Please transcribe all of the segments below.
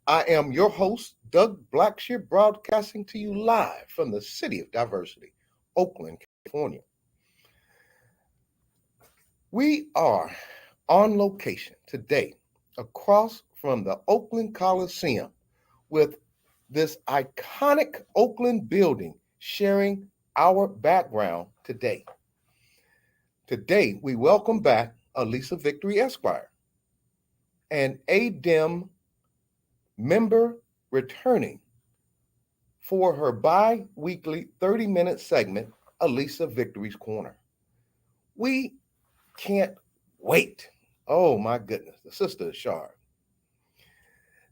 I am your host, Doug Blackshear, broadcasting to you live from the City of Diversity, Oakland, California. We are on location today across from the Oakland Coliseum with this iconic Oakland building sharing our background today. Today, we welcome back Allyssa Victory Esquire, an ADEM member returning for her bi-weekly 30-minute segment, Allyssa Victory's Corner. We can't wait. Oh my goodness, the sister is sharp.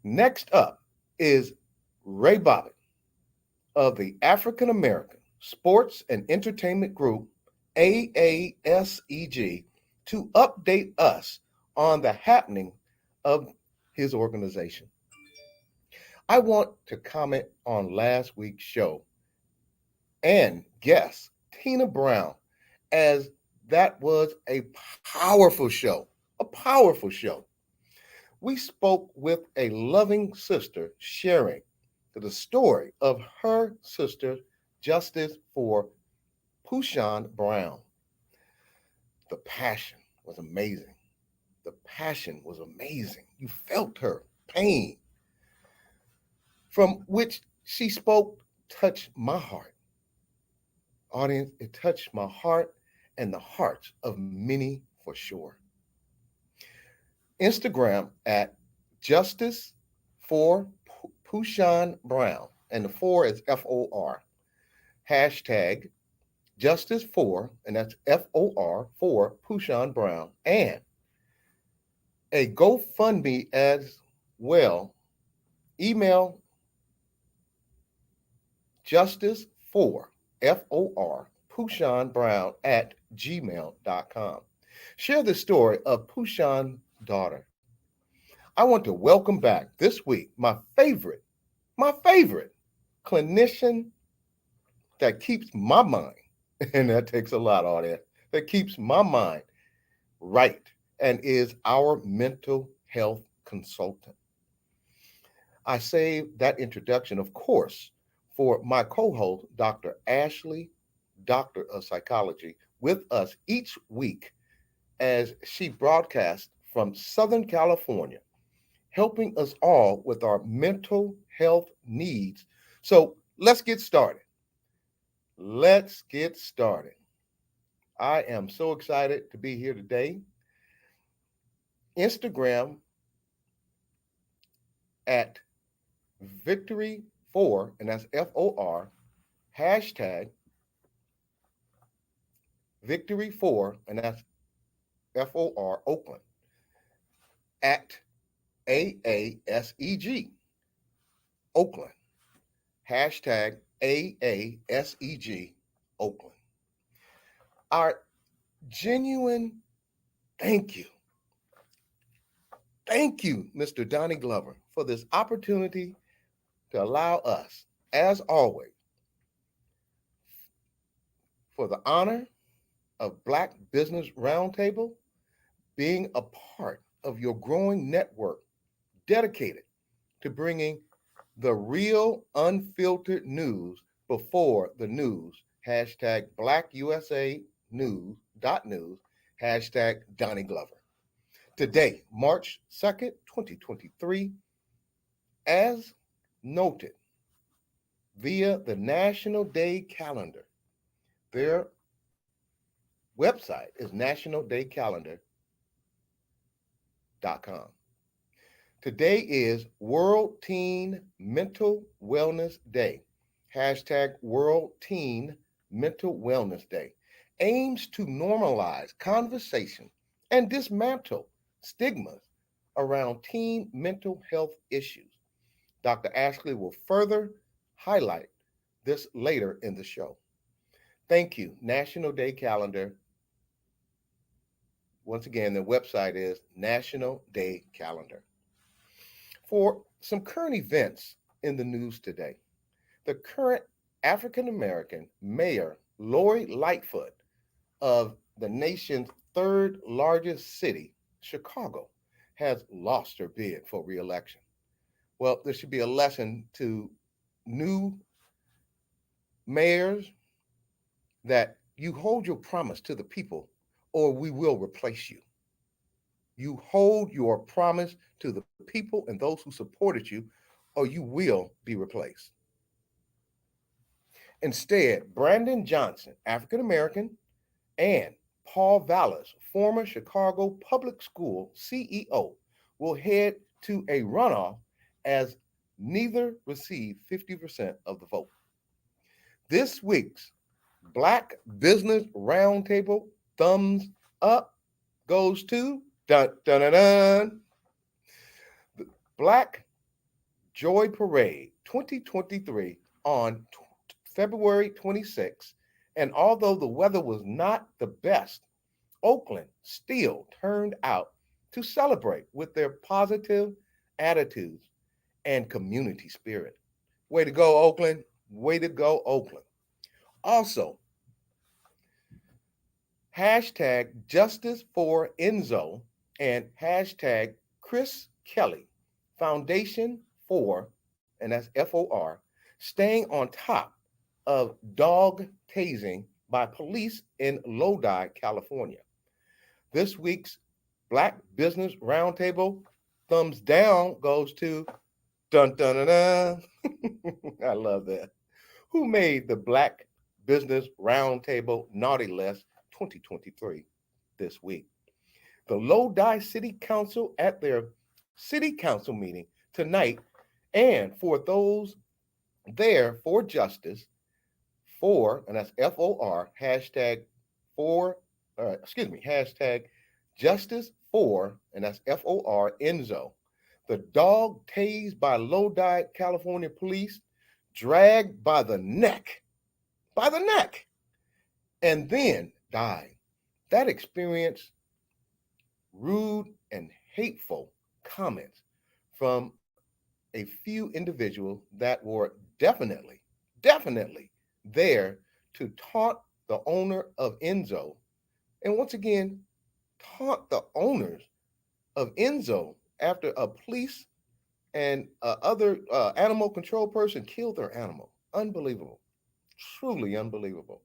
Next up is Ray Bobbitt of the African American Sports and Entertainment Group, AASEG, to update us on the happening of his organization. I want to comment on last week's show and guest Tina Brown, as that was a powerful show, We spoke with a loving sister sharing the story of her sister, Justice for Pushan Brown. The passion was amazing. You felt her pain, from which she spoke, touched my heart. Audience, it touched my heart and the hearts of many for sure. Instagram at Justice for Pushan Brown, and the four is FOR. Hashtag Justice for, and that's FOR, for Pushan Brown, and a GoFundMe as well. Email Justice for FOR Pushan Brown at gmail.com. Share the story of Pushan's daughter. I want to welcome back this week my favorite clinician that keeps my mind, and that takes a lot, audience, that keeps my mind right, and is our mental health consultant. I saved that introduction, of course, for my co-host, Dr. Ashley, Doctor of Psychology, with us each week as she broadcasts from Southern California, helping us all with our mental health needs. So let's get started. I am so excited to be here today. Instagram at Victory for, and that's FOR, hashtag Victory for, and that's FOR Oakland, at AASEG Oakland, hashtag AASEG Oakland. Our genuine thank you, Mr. Donnie Glover, for this opportunity to allow us, as always, for the honor of Black Business Roundtable, being a part of your growing network dedicated to bringing the real unfiltered news before the news, hashtag BlackUSANews.news, hashtag Donnie Glover. Today, March 2nd, 2023, as noted via the National Day Calendar. Their website is nationaldaycalendar.com. Today is World Teen Mental Wellness Day. Hashtag World Teen Mental Wellness Day aims to normalize conversation and dismantle stigmas around teen mental health issues. Dr. Ashley will further highlight this later in the show. Thank you, National Day Calendar. Once again, the website is National Day Calendar. For some current events in the news today, the current African American Mayor Lori Lightfoot of the nation's third largest city, Chicago, has lost her bid for re-election. Well, there should be a lesson to new mayors that you hold your promise to the people or we will replace you. You hold your promise to the people and those who supported you or you will be replaced. Instead, Brandon Johnson, African American, and Paul Vallis, former Chicago Public School CEO, will head to a runoff as neither received 50% of the vote. This week's Black Business Roundtable thumbs up goes to dun, dun, dun, dun, the Black Joy Parade 2023 on February 26th. And although the weather was not the best, Oakland still turned out to celebrate with their positive attitudes and community spirit. Way to go, Oakland. Way to go, Oakland. Also, hashtag Justice for Enzo and hashtag Chris Kelly Foundation for, and that's FOR, staying on top of dog tasing by police in Lodi, California. This week's Black Business Roundtable thumbs down goes to dun dun dun dun. I love that. Who made the Black Business Roundtable Naughty List 2023 this week? The Lodi City Council at their City Council meeting tonight, and for those there for justice, for, and that's FOR, hashtag for, hashtag justice for, and that's FOR, Enzo. The dog tased by Lodi, California police, dragged by the neck, and then died. That experience rude and hateful comments from a few individuals that were definitely there to taunt the owner of Enzo. And once again, taunt the owners of Enzo after a police and other animal control person killed their animal. Unbelievable. Truly unbelievable.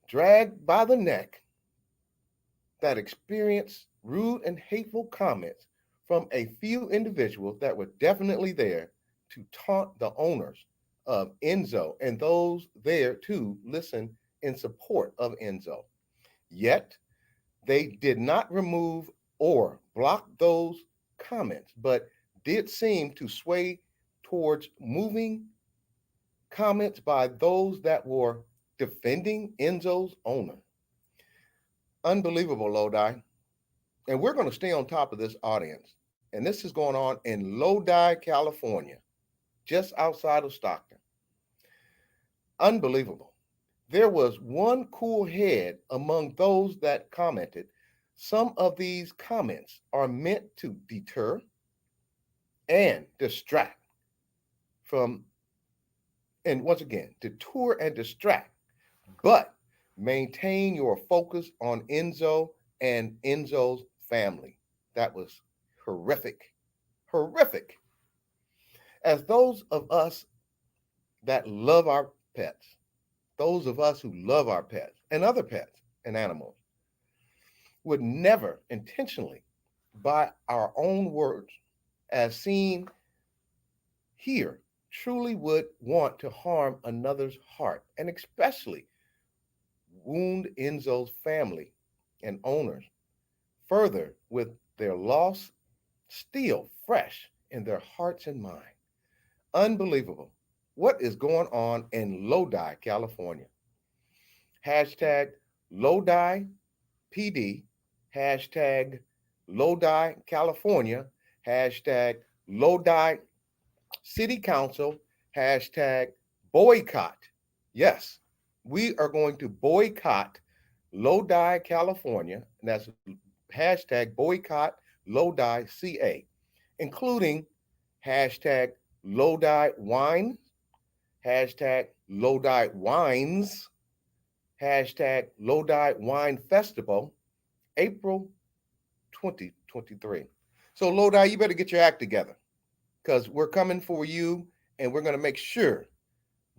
Dragged by the neck, that experienced rude and hateful comments from a few individuals that were definitely there to taunt the owners of Enzo and those there to listen in support of Enzo. Yet, they did not remove or block those comments, but did seem to sway towards moving comments by those that were defending Enzo's owner. Unbelievable, Lodi. And we're going to stay on top of this audience. And this is going on in Lodi, California, just outside of Stockton. Unbelievable. There was one cool head among those that commented. Some of these comments are meant to deter and distract from, and once again, detour and distract, but maintain your focus on Enzo and Enzo's family. That was horrific. Horrific. As those of us that love our pets, those of us who love our pets and other pets and animals, would never intentionally, by our own words, as seen here, truly would want to harm another's heart, and especially wound Enzo's family and owners further with their loss still fresh in their hearts and minds. Unbelievable. What is going on in Lodi, California? Hashtag Lodi PD, hashtag Lodi, California, hashtag Lodi City Council, hashtag boycott. Yes, we are going to boycott Lodi, California, and that's hashtag boycott Lodi CA, including hashtag Lodi Wine, hashtag Lodi Wines, hashtag Lodi Wine Festival, April 2023. So Lodi, you better get your act together. because we're coming for you, and we're going to make sure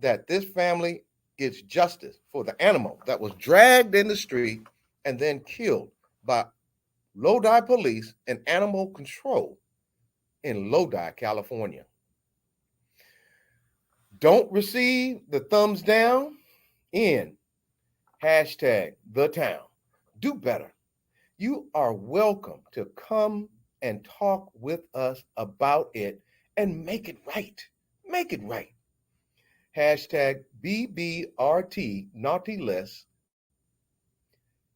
that this family gets justice for the animal that was dragged in the street and then killed by Lodi police and animal control in Lodi, California. Don't receive the thumbs down in hashtag the town. Do better. You are welcome to come and talk with us about it and make it right. Make it right. Hashtag BBRT Naughty List.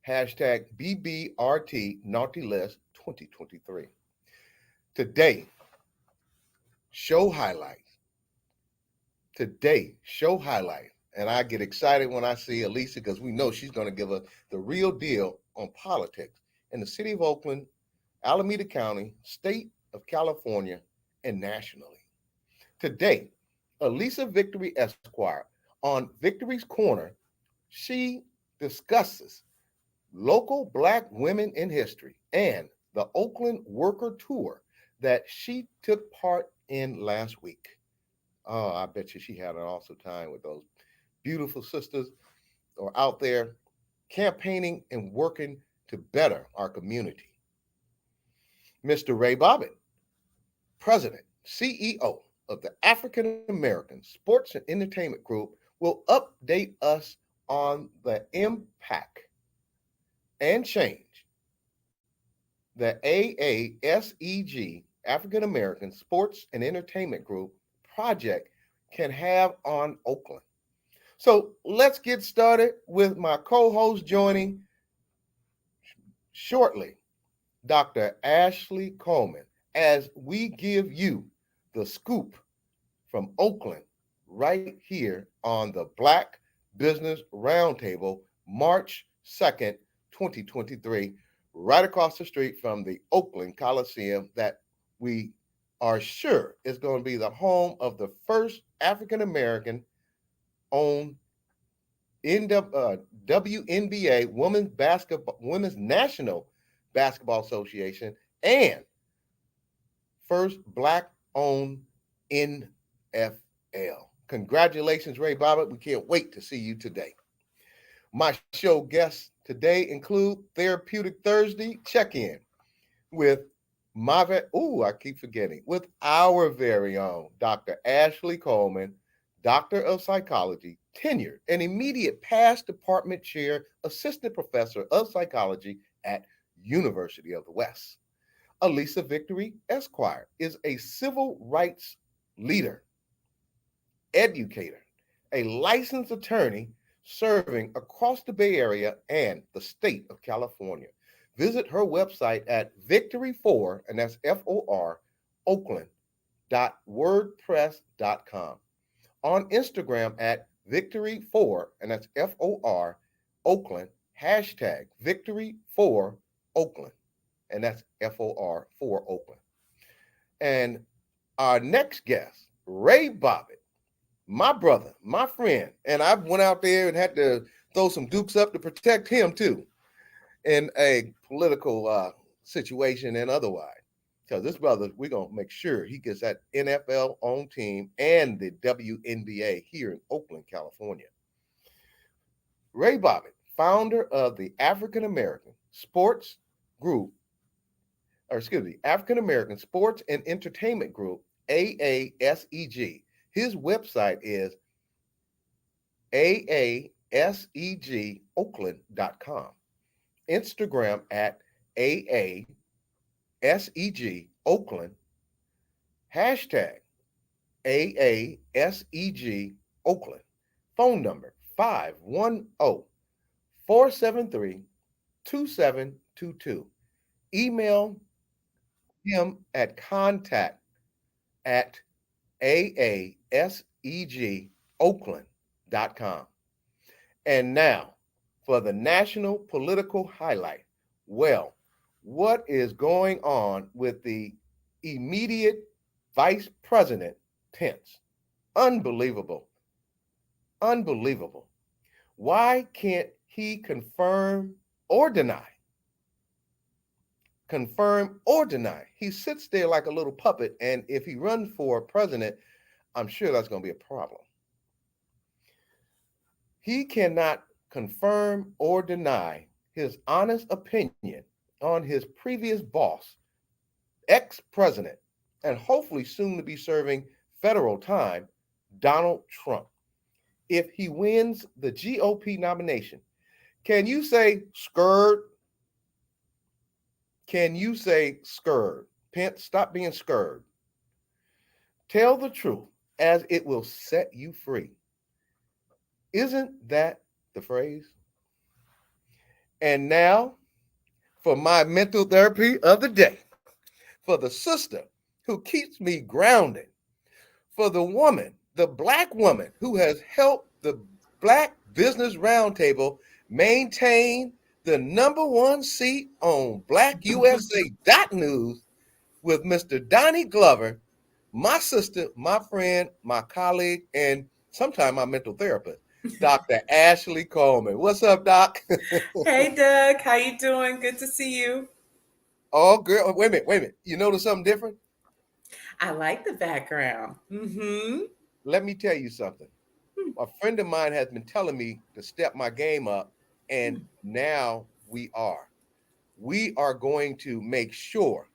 Hashtag BBRT Naughty List 2023. Today, show highlights. And I get excited when I see Allyssa because we know she's going to give us the real deal on politics in the city of Oakland, Alameda County, state of California, and nationally. Today, Allyssa Victory Esquire on Victory's Corner, she discusses local Black women in history and the Oakland Worker Tour that she took part in last week. Oh, I bet you she had an awesome time with those beautiful sisters who are out there campaigning and working to better our community. Mr. Ray Bobbitt, President, CEO of the African American Sports and Entertainment Group, will update us on the impact and change the AASEG, African American Sports and Entertainment Group project can have on Oakland. So let's get started with my co-host joining shortly, Dr. Ashley Coleman, as we give you the scoop from Oakland right here on the Black Business Roundtable, March 2nd, 2023, right across the street from the Oakland Coliseum that we are sure is going to be the home of the first African-American owned WNBA, Women's National Basketball Association, and first Black-owned NFL. Congratulations, Ray Bobbitt. We can't wait to see you today. My show guests today include Therapeutic Thursday check-in with with our very own Dr. Ashley Coleman, Doctor of Psychology, tenured and immediate past department chair, assistant professor of psychology at University of the West. Allyssa Victory Esquire is a civil rights leader, educator, a licensed attorney serving across the Bay Area and the state of California. Visit her website at Victory4, and that's FOR, Oakland.wordpress.com. On Instagram at Victory4, and that's FOR, Oakland, hashtag Victory4 Oakland, and that's FOR for Oakland. And our next guest, Ray Bobbitt, my brother, my friend, and I went out there and had to throw some dukes up to protect him too in a political situation and otherwise. Because this brother, we're going to make sure he gets that NFL owned team and the WNBA here in Oakland, California. Ray Bobbitt, founder of the African American Sports and Entertainment Group, AASEG. His website is aasegoakland.com. Instagram at AASEG Oakland, hashtag AASEG Oakland. Phone number 510-473-2722. Email him at contact@aasegoakland.com. And now for the national political highlight. Well, what is going on with the immediate Vice President Pence? Unbelievable. Unbelievable. Why can't he confirm or deny? confirm or deny. He sits there like a little puppet, and if he runs for president, I'm sure that's going to be a problem. He cannot confirm or deny his honest opinion on his previous boss, ex-president, and hopefully soon to be serving federal time, Donald Trump. If he wins the GOP nomination, can you say scared? Can you say scared? Pence, stop being scared. Tell the truth, as it will set you free. Isn't that the phrase? And now for my mental therapy of the day, for the sister who keeps me grounded, for the woman, the Black woman who has helped the Black Business Roundtable maintain the #1 seat on BlackUSA.News with Mr. Donnie Glover, my sister, my friend, my colleague, and sometimes my mental therapist, Dr. Ashley Coleman. What's up, Doc? Hey, Doug. How you doing? Good to see you. Oh, girl, wait a minute, wait a minute. You notice something different? I like the background. Let me tell you something. A friend of mine has been telling me to step my game up, and now we are. We are going to make sure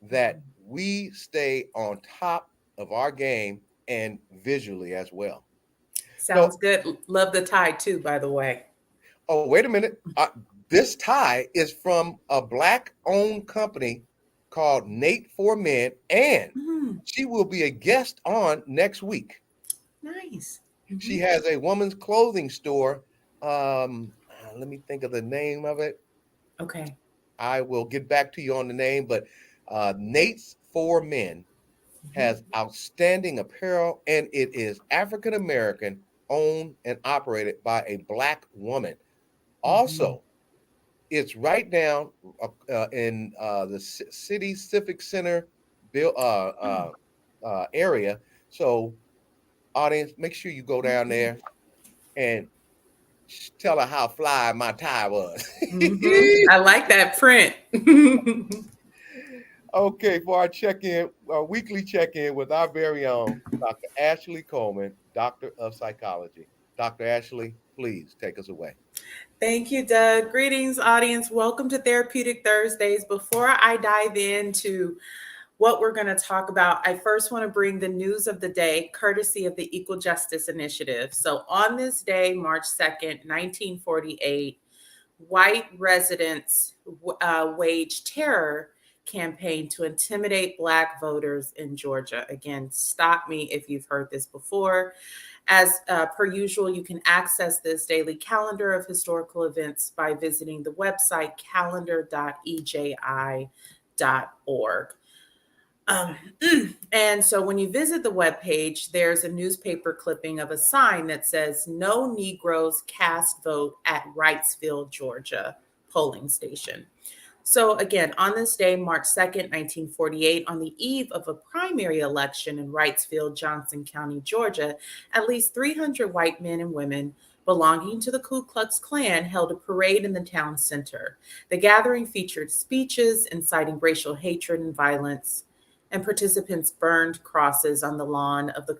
that we stay on top of our game and visually as well. Sounds So, good. Love the tie too, by the way. oh, wait a minute. This tie is from a Black owned company called Nate for Men, and Mm, she will be a guest on next week. nice. She has a woman's clothing store. Let me think of the name of it. Okay. I will get back to you on the name, but Nate's for Men has outstanding apparel, and it is African American owned and operated by a Black woman. Mhm. Also, it's right down in the city civic center bill Oh. area. So, audience, make sure you go down there and tell her how fly my tie was. I like that print. Okay, for our check-in, our weekly check-in with our very own Dr. Ashley Coleman, Doctor of Psychology. Dr. Ashley, please take us away. Thank you, Doug. Greetings, audience. Welcome to Therapeutic Thursdays. Before I dive into what we're going to talk about, I first want to bring the news of the day, courtesy of the Equal Justice Initiative. So, on this day, March 2nd, 1948, white residents waged terror campaign to intimidate Black voters in Georgia. Again, stop me if you've heard this before. As per usual, you can access this daily calendar of historical events by visiting the website calendar.eji.org. Um, and so when you visit the webpage, there's a newspaper clipping of a sign that says, "No Negroes cast vote at Wrightsville, Georgia polling station." So again, on this day, March 2nd, 1948, on the eve of a primary election in Wrightsville, Johnson County, Georgia, at least 300 white men and women belonging to the Ku Klux Klan held a parade in the town center. The gathering featured speeches inciting racial hatred and violence, and participants burned crosses on the lawn of the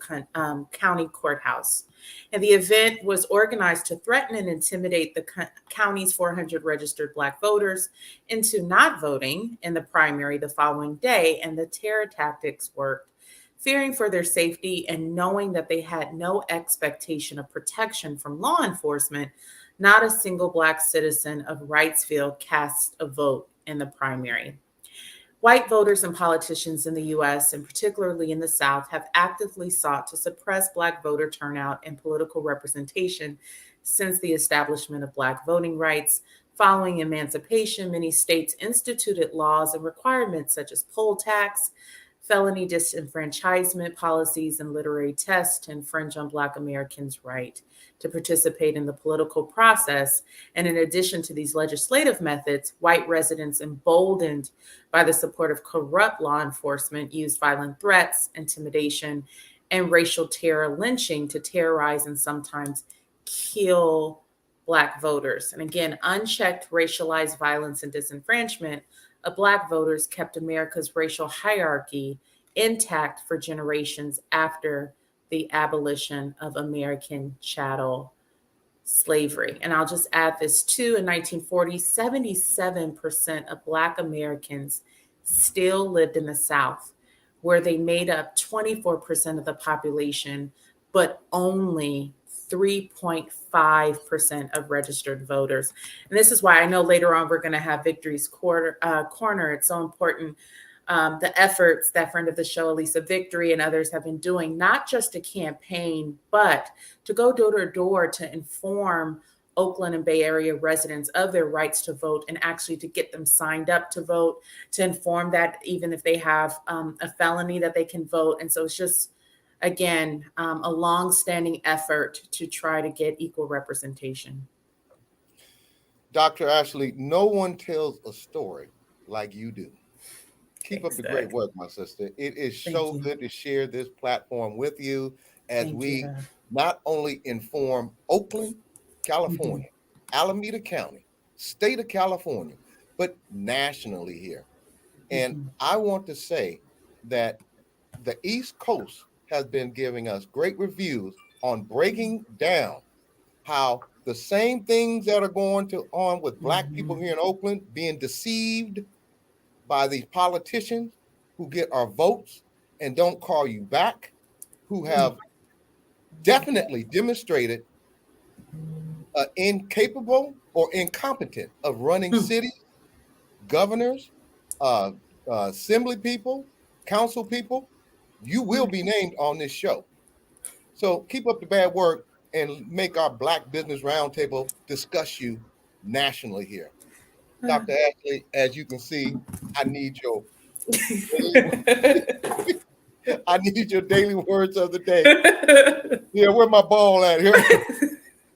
county courthouse. And the event was organized to threaten and intimidate the county's 400 registered Black voters into not voting in the primary the following day. And the terror tactics worked. Fearing for their safety and knowing that they had no expectation of protection from law enforcement, not a single Black citizen of Wrightsville cast a vote in the primary. White voters and politicians in the US, and particularly in the South, have actively sought to suppress Black voter turnout and political representation since the establishment of Black voting rights. Following emancipation, many states instituted laws and requirements such as poll tax, felony disenfranchisement policies, and literary tests to infringe on Black Americans' right to participate in the political process. And in addition to these legislative methods, white residents, emboldened by the support of corrupt law enforcement, used violent threats, intimidation, and racial terror lynching to terrorize and sometimes kill Black voters. And again, unchecked racialized violence and disenfranchisement of Black voters kept America's racial hierarchy intact for generations after the abolition of American chattel slavery. And I'll just add this too: in 1940, 77% of Black Americans still lived in the South, where they made up 24% of the population, but only 3.5% of registered voters. And this is why I know later on we're going to have Victory's Corner. It's so important, the efforts that friend of the show, Allyssa Victory, and others have been doing, not just to campaign, but to go door to door to inform Oakland and Bay Area residents of their rights to vote, and actually to get them signed up to vote, to inform that even if they have a felony that they can vote. And so it's just, again, a long-standing effort to try to get equal representation. Dr. Ashley, no one tells a story like you do. Keep up the great work, my sister. It is so good to share this platform with you as we not only inform Oakland, California, Alameda County, state of California, but nationally here. And I want to say that the East Coast has been giving us great reviews on breaking down how the same things that are going on with Black people here in Oakland, being deceived by these politicians who get our votes and don't call you back, who have definitely demonstrated incapable or incompetent of running cities, governors, assembly people, council people. You will be named on this show. So keep up the bad work and make our Black Business Roundtable discuss you nationally here. Dr. Ashley, as you can see, I need your I need your daily words of the day. Yeah, where my ball at here?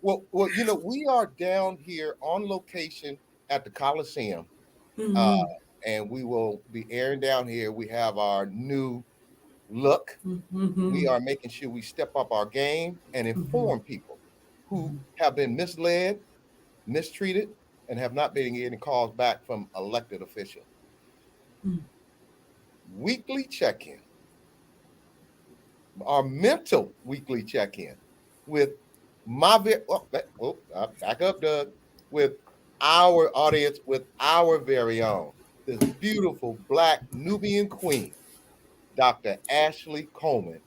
Well, you know, we are down here on location at the Coliseum, and we will be airing down here. We have our new look. We are making sure we step up our game and inform people who have been misled, mistreated, and have not been getting calls back from elected officials. Weekly check-in, our mental weekly check-in with back up, Doug, with our audience, with our very own, this beautiful Black Nubian queen, Dr. Ashley Coleman,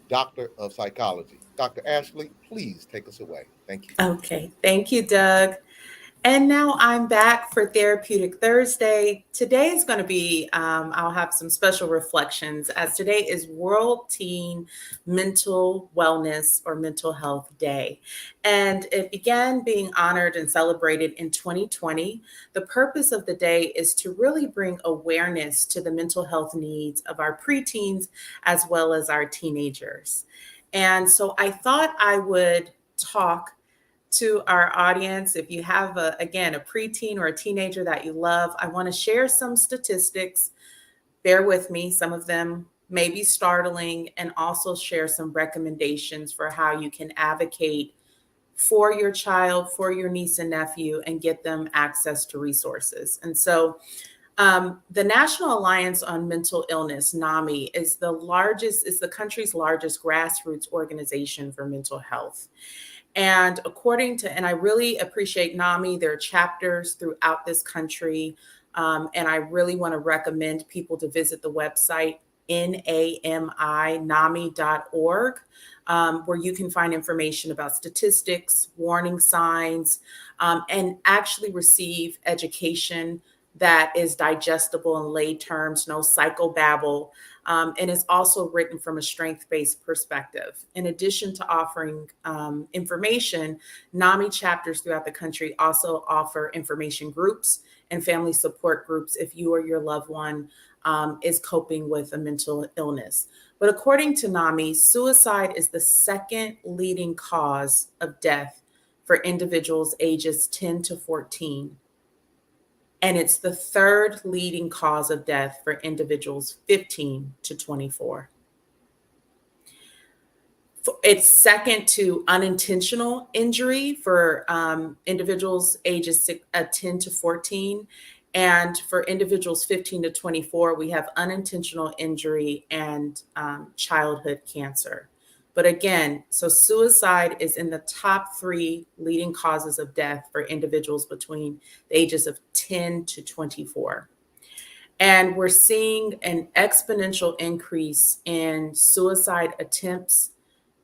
Doctor of Psychology. Dr. Ashley, please take us away. Thank you. Okay. Thank you, Doug. And now I'm back for Therapeutic Thursday. Today is going to be, I'll have some special reflections, as today is World Teen Mental Wellness or Mental Health Day. And it began being honored and celebrated in 2020. The purpose of the day is to really bring awareness to the mental health needs of our preteens as well as our teenagers. And so I thought I would talk to our audience. If you have a preteen or a teenager that you love, I want to share some statistics. Bear with me. Some of them may be startling, and also share some recommendations for how you can advocate for your child, for your niece and nephew, and get them access to resources. And so the National Alliance on Mental Illness, NAMI, is the country's largest grassroots organization for mental health. And and I really appreciate NAMI, their chapters throughout this country. And I really want to recommend people to visit the website, NAMI.org, where you can find information about statistics, warning signs, and actually receive education that is digestible in lay terms, no psychobabble, and is also written from a strength-based perspective. In addition to offering information, NAMI chapters throughout the country also offer information groups and family support groups if you or your loved one is coping with a mental illness. But according to NAMI, suicide is the second leading cause of death for individuals ages 10 to 14. And it's the third leading cause of death for individuals 15 to 24. It's second to unintentional injury for individuals ages 10 to 14. And for individuals 15 to 24, we have unintentional injury and childhood cancer. But again, so suicide is in the top 3 leading causes of death for individuals between the ages of 10 to 24. And we're seeing an exponential increase in suicide attempts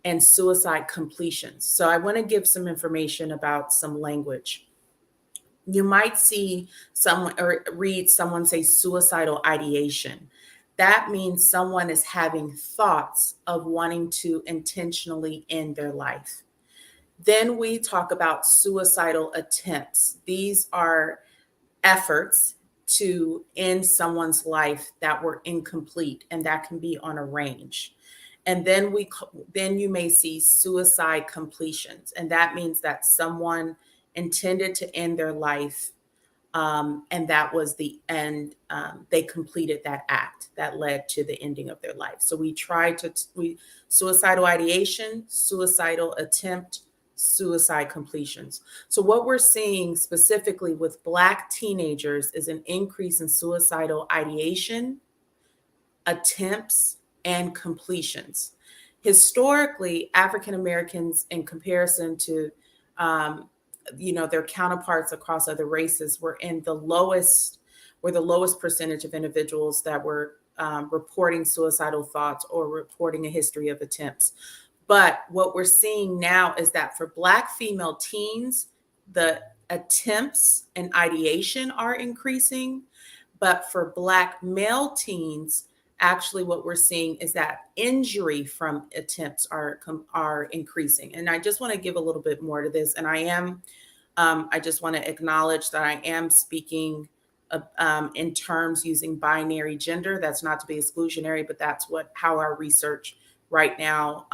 and suicide completions. So I want to give some information about some language. You might see someone or read someone say suicidal ideation. That means someone is having thoughts of wanting to intentionally end their life. Then we talk about suicidal attempts. These are efforts to end someone's life that were incomplete, and that can be on a range. And then you may see suicide completions, and that means that someone intended to end their life, and that was the end. They completed that act that led to the ending of their life. So we suicidal ideation, suicidal attempt, suicide completions. So what we're seeing specifically with Black teenagers is an increase in suicidal ideation, attempts, and completions. Historically, African Americans, in comparison to their counterparts across other races, were the lowest percentage of individuals that were reporting suicidal thoughts or reporting a history of attempts. But what we're seeing now is that for Black female teens, the attempts and ideation are increasing. But for Black male teens, actually what we're seeing is that injury from attempts are increasing. And I just want to give a little bit more to this. And I just want to acknowledge that I am speaking in terms using binary gender. That's not to be exclusionary, but that's how our research right now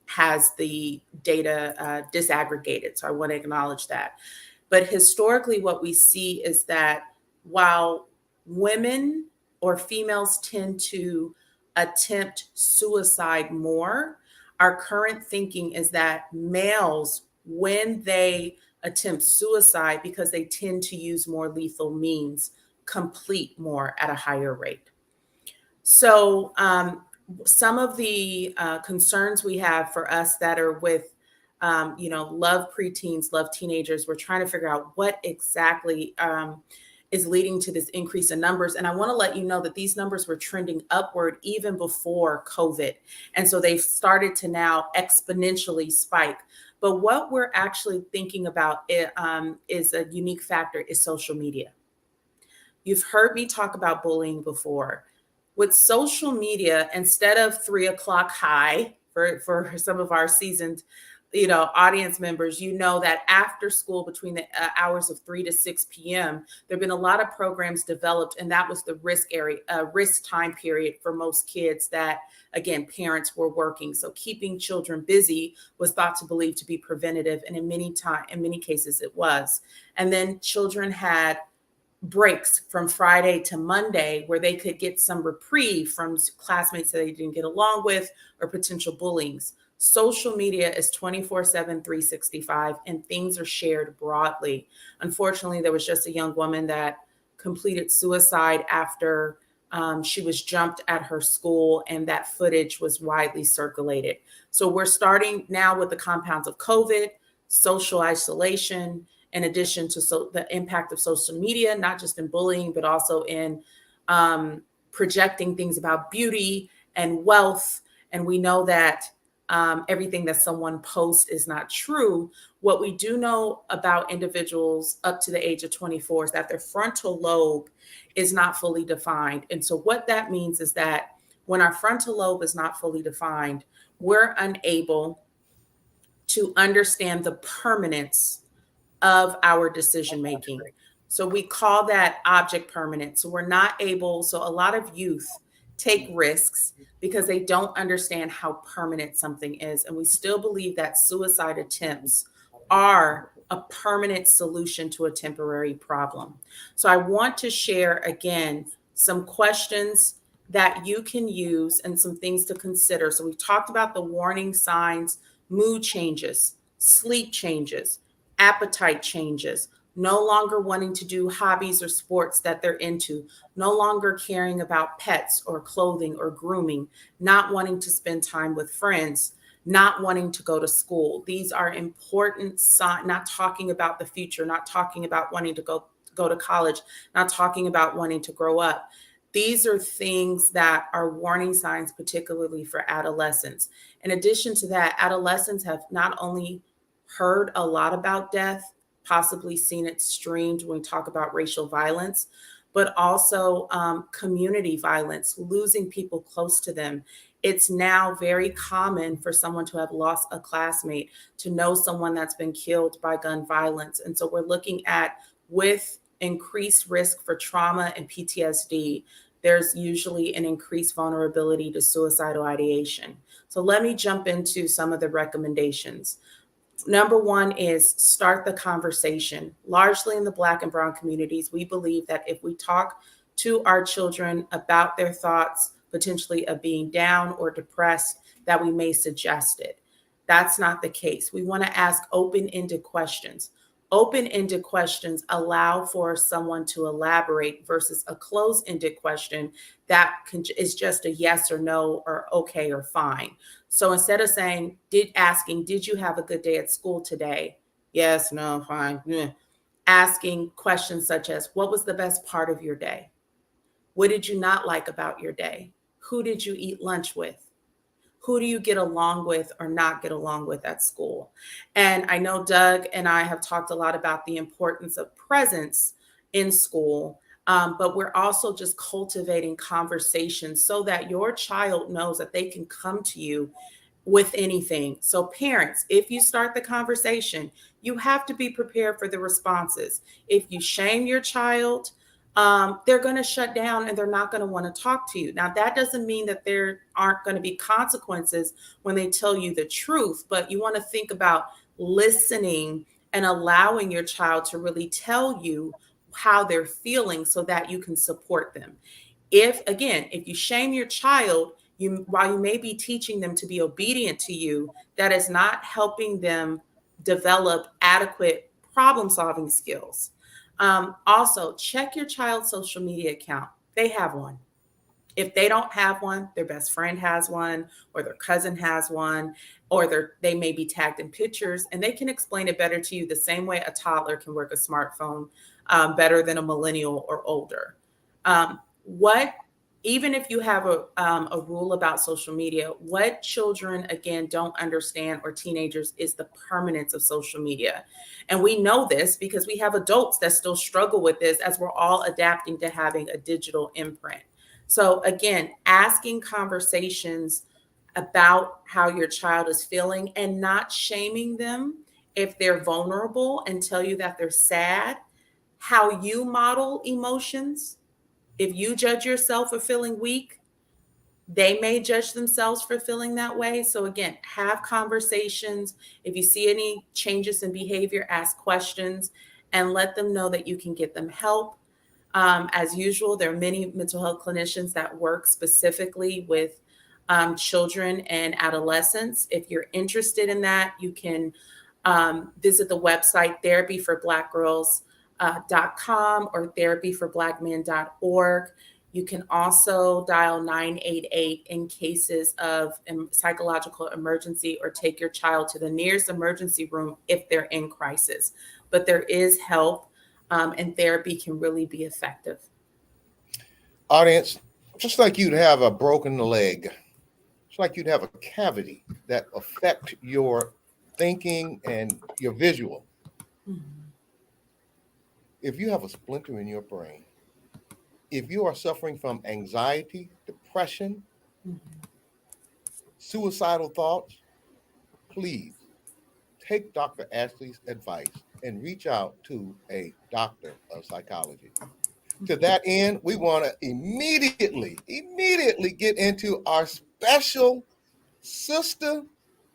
has the data disaggregated. So I want to acknowledge that. But historically, what we see is that while women or females tend to attempt suicide more, our current thinking is that males, when they attempt suicide, because they tend to use more lethal means, complete more at a higher rate. So some of the concerns we have for us that are with, love preteens, love teenagers, we're trying to figure out what exactly is leading to this increase in numbers. And I want to let you know that these numbers were trending upward even before COVID. And so they've started to now exponentially spike. But what we're actually thinking about is a unique factor is social media. You've heard me talk about bullying before. With social media, instead of 3 o'clock high for some of our seasoned, audience members, that after school between the hours of 3 to 6 p.m., there have been a lot of programs developed, and that was the risk time period for most kids that, again, parents were working. So keeping children busy was thought to believe to be preventative, and in many cases it was. And then children had breaks from Friday to Monday where they could get some reprieve from classmates that they didn't get along with or potential bullyings. Social media is 24/7, 365, and things are shared broadly. Unfortunately, there was just a young woman that completed suicide after she was jumped at her school, and that footage was widely circulated. So we're starting now with the compounds of COVID, social isolation, in addition to the impact of social media, not just in bullying, but also in projecting things about beauty and wealth. And we know that everything that someone posts is not true. What we do know about individuals up to the age of 24 is that their frontal lobe is not fully defined. And so what that means is that when our frontal lobe is not fully defined, we're unable to understand the permanence of our decision making. So we call that object permanence. So a lot of youth take risks because they don't understand how permanent something is. And we still believe that suicide attempts are a permanent solution to a temporary problem. So I want to share again some questions that you can use and some things to consider. So we've talked about the warning signs, mood changes, sleep changes, appetite changes, no longer wanting to do hobbies or sports that they're into, no longer caring about pets or clothing or grooming, not wanting to spend time with friends, not wanting to go to school. These are important signs, not talking about the future, not talking about wanting to go to college, not talking about wanting to grow up. These are things that are warning signs, particularly for adolescents. In addition to that, adolescents have not only heard a lot about death, possibly seen it streamed when we talk about racial violence, but also community violence, losing people close to them. It's now very common for someone to have lost a classmate, to know someone that's been killed by gun violence. And so we're looking at, with increased risk for trauma and PTSD, there's usually an increased vulnerability to suicidal ideation. So let me jump into some of the recommendations. Number one is start the conversation. Largely in the Black and Brown communities, we believe that if we talk to our children about their thoughts, potentially of being down or depressed, that we may suggest it. That's not the case. We want to ask open-ended questions. Open-ended questions allow for someone to elaborate versus a closed-ended question that is just a yes or no or okay or fine. So instead of saying, did you have a good day at school today? Yes, no, fine. Asking questions such as, what was the best part of your day? What did you not like about your day? Who did you eat lunch with? Who do you get along with or not get along with at school? And I know Doug and I have talked a lot about the importance of presence in school, but we're also just cultivating conversations so that your child knows that they can come to you with anything. So parents, if you start the conversation, you have to be prepared for the responses. If you shame your child, they're going to shut down and they're not going to want to talk to you. Now, that doesn't mean that there aren't going to be consequences when they tell you the truth, but you want to think about listening and allowing your child to really tell you how they're feeling so that you can support them. If you shame your child, while you may be teaching them to be obedient to you, that is not helping them develop adequate problem solving skills. Also, check your child's social media account. They have one. If they don't have one, their best friend has one, or their cousin has one, or they may be tagged in pictures, and they can explain it better to you the same way a toddler can work a smartphone better than a millennial or older. What Even if you have a rule about social media, what children, again, don't understand, or teenagers, is the permanence of social media. And we know this because we have adults that still struggle with this as we're all adapting to having a digital imprint. So again, asking conversations about how your child is feeling and not shaming them if they're vulnerable and tell you that they're sad, how you model emotions. If you judge yourself for feeling weak, they may judge themselves for feeling that way. So again, have conversations. If you see any changes in behavior, ask questions and let them know that you can get them help. As usual, there are many mental health clinicians that work specifically with children and adolescents. If you're interested in that, you can visit the website therapyforblackgirls.com or therapyforblackmen.org. You can also dial 988 in cases of psychological emergency, or take your child to the nearest emergency room if they're in crisis. But there is help, and therapy can really be effective. Audience, just like you'd have a broken leg, it's like you'd have a cavity that affect your thinking and your visual. Mm-hmm. If you have a splinter in your brain, if you are suffering from anxiety, depression, Mm-hmm. suicidal thoughts, please take Dr. Ashley's advice and reach out to a doctor of psychology. To that end, we want to immediately get into our special sister.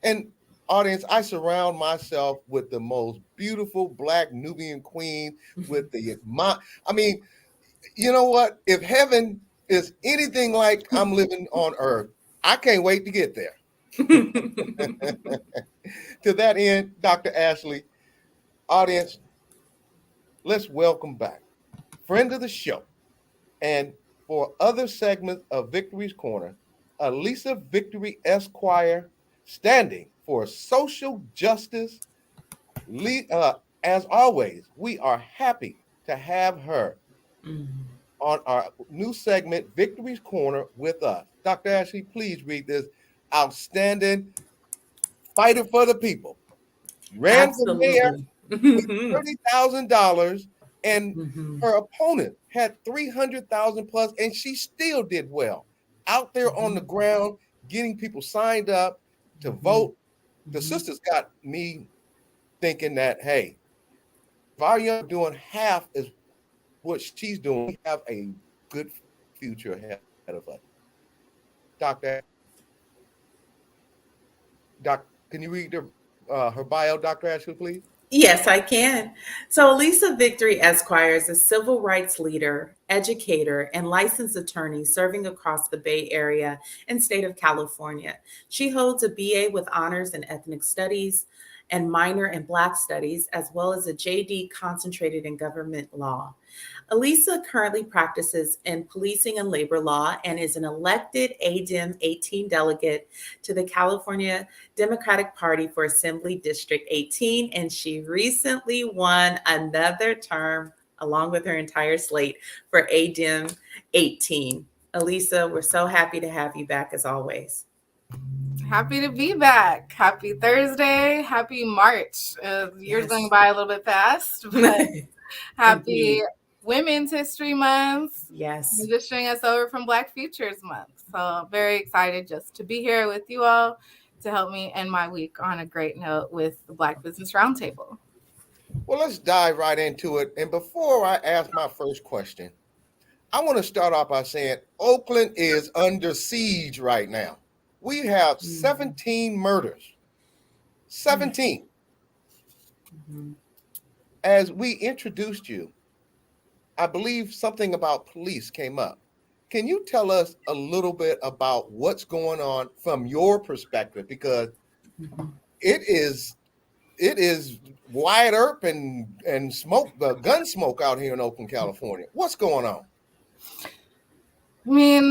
And audience, I surround myself with the most beautiful Black Nubian queen with I mean, you know what? If heaven is anything like I'm living on earth, I can't wait to get there. To that end, Dr. Ashley, audience, let's welcome back friend of the show. And for other segments of Victory's Corner, Allyssa Victory Esquire, standing for social justice. As always, we are happy to have her Mhm. on our new segment, Victory's Corner, with us. Dr. Ashley, please read this. Outstanding fighter for the people. Ran for mayor Absolutely. with $30,000, and Mhm. her opponent had 300,000 plus, and she still did well. Out there on the Mhm. ground, getting people signed up to Mhm. vote. The Mhm. sisters got me thinking that, hey, if our young doing half as what she's doing, we have a good future ahead of us. Doctor, Doc, can you read her bio, Dr. Ashley, please? Yes, I can. So, Lisa Victory Esquire is a civil rights leader, educator, and licensed attorney serving across the Bay Area and state of California. She holds a BA with honors in ethnic studies and minor in Black studies, as well as a JD concentrated in government law. Allyssa currently practices in policing and labor law and is an elected ADEM 18 delegate to the California Democratic Party for Assembly District 18. And she recently won another term along with her entire slate for ADEM 18. Allyssa, we're so happy to have you back as always. Happy to be back. Happy Thursday. Happy March. Year's going Yes. by a little bit fast, but happy Indeed. Women's History Month. Yes. Transitioning us over from Black Futures Month. So very excited just to be here with you all to help me end my week on a great note with the Black Business Roundtable. Well, let's dive right into it. And before I ask my first question, I want to start off by saying Oakland is under siege right now. We have Mhm. 17 murders. 17. Mhm. As we introduced you, I believe something about police came up. Can you tell us a little bit about what's going on from your perspective? Because Mhm. it is it is wide earp and smoke, the gun smoke out here in Oakland, California. What's going on? I mean,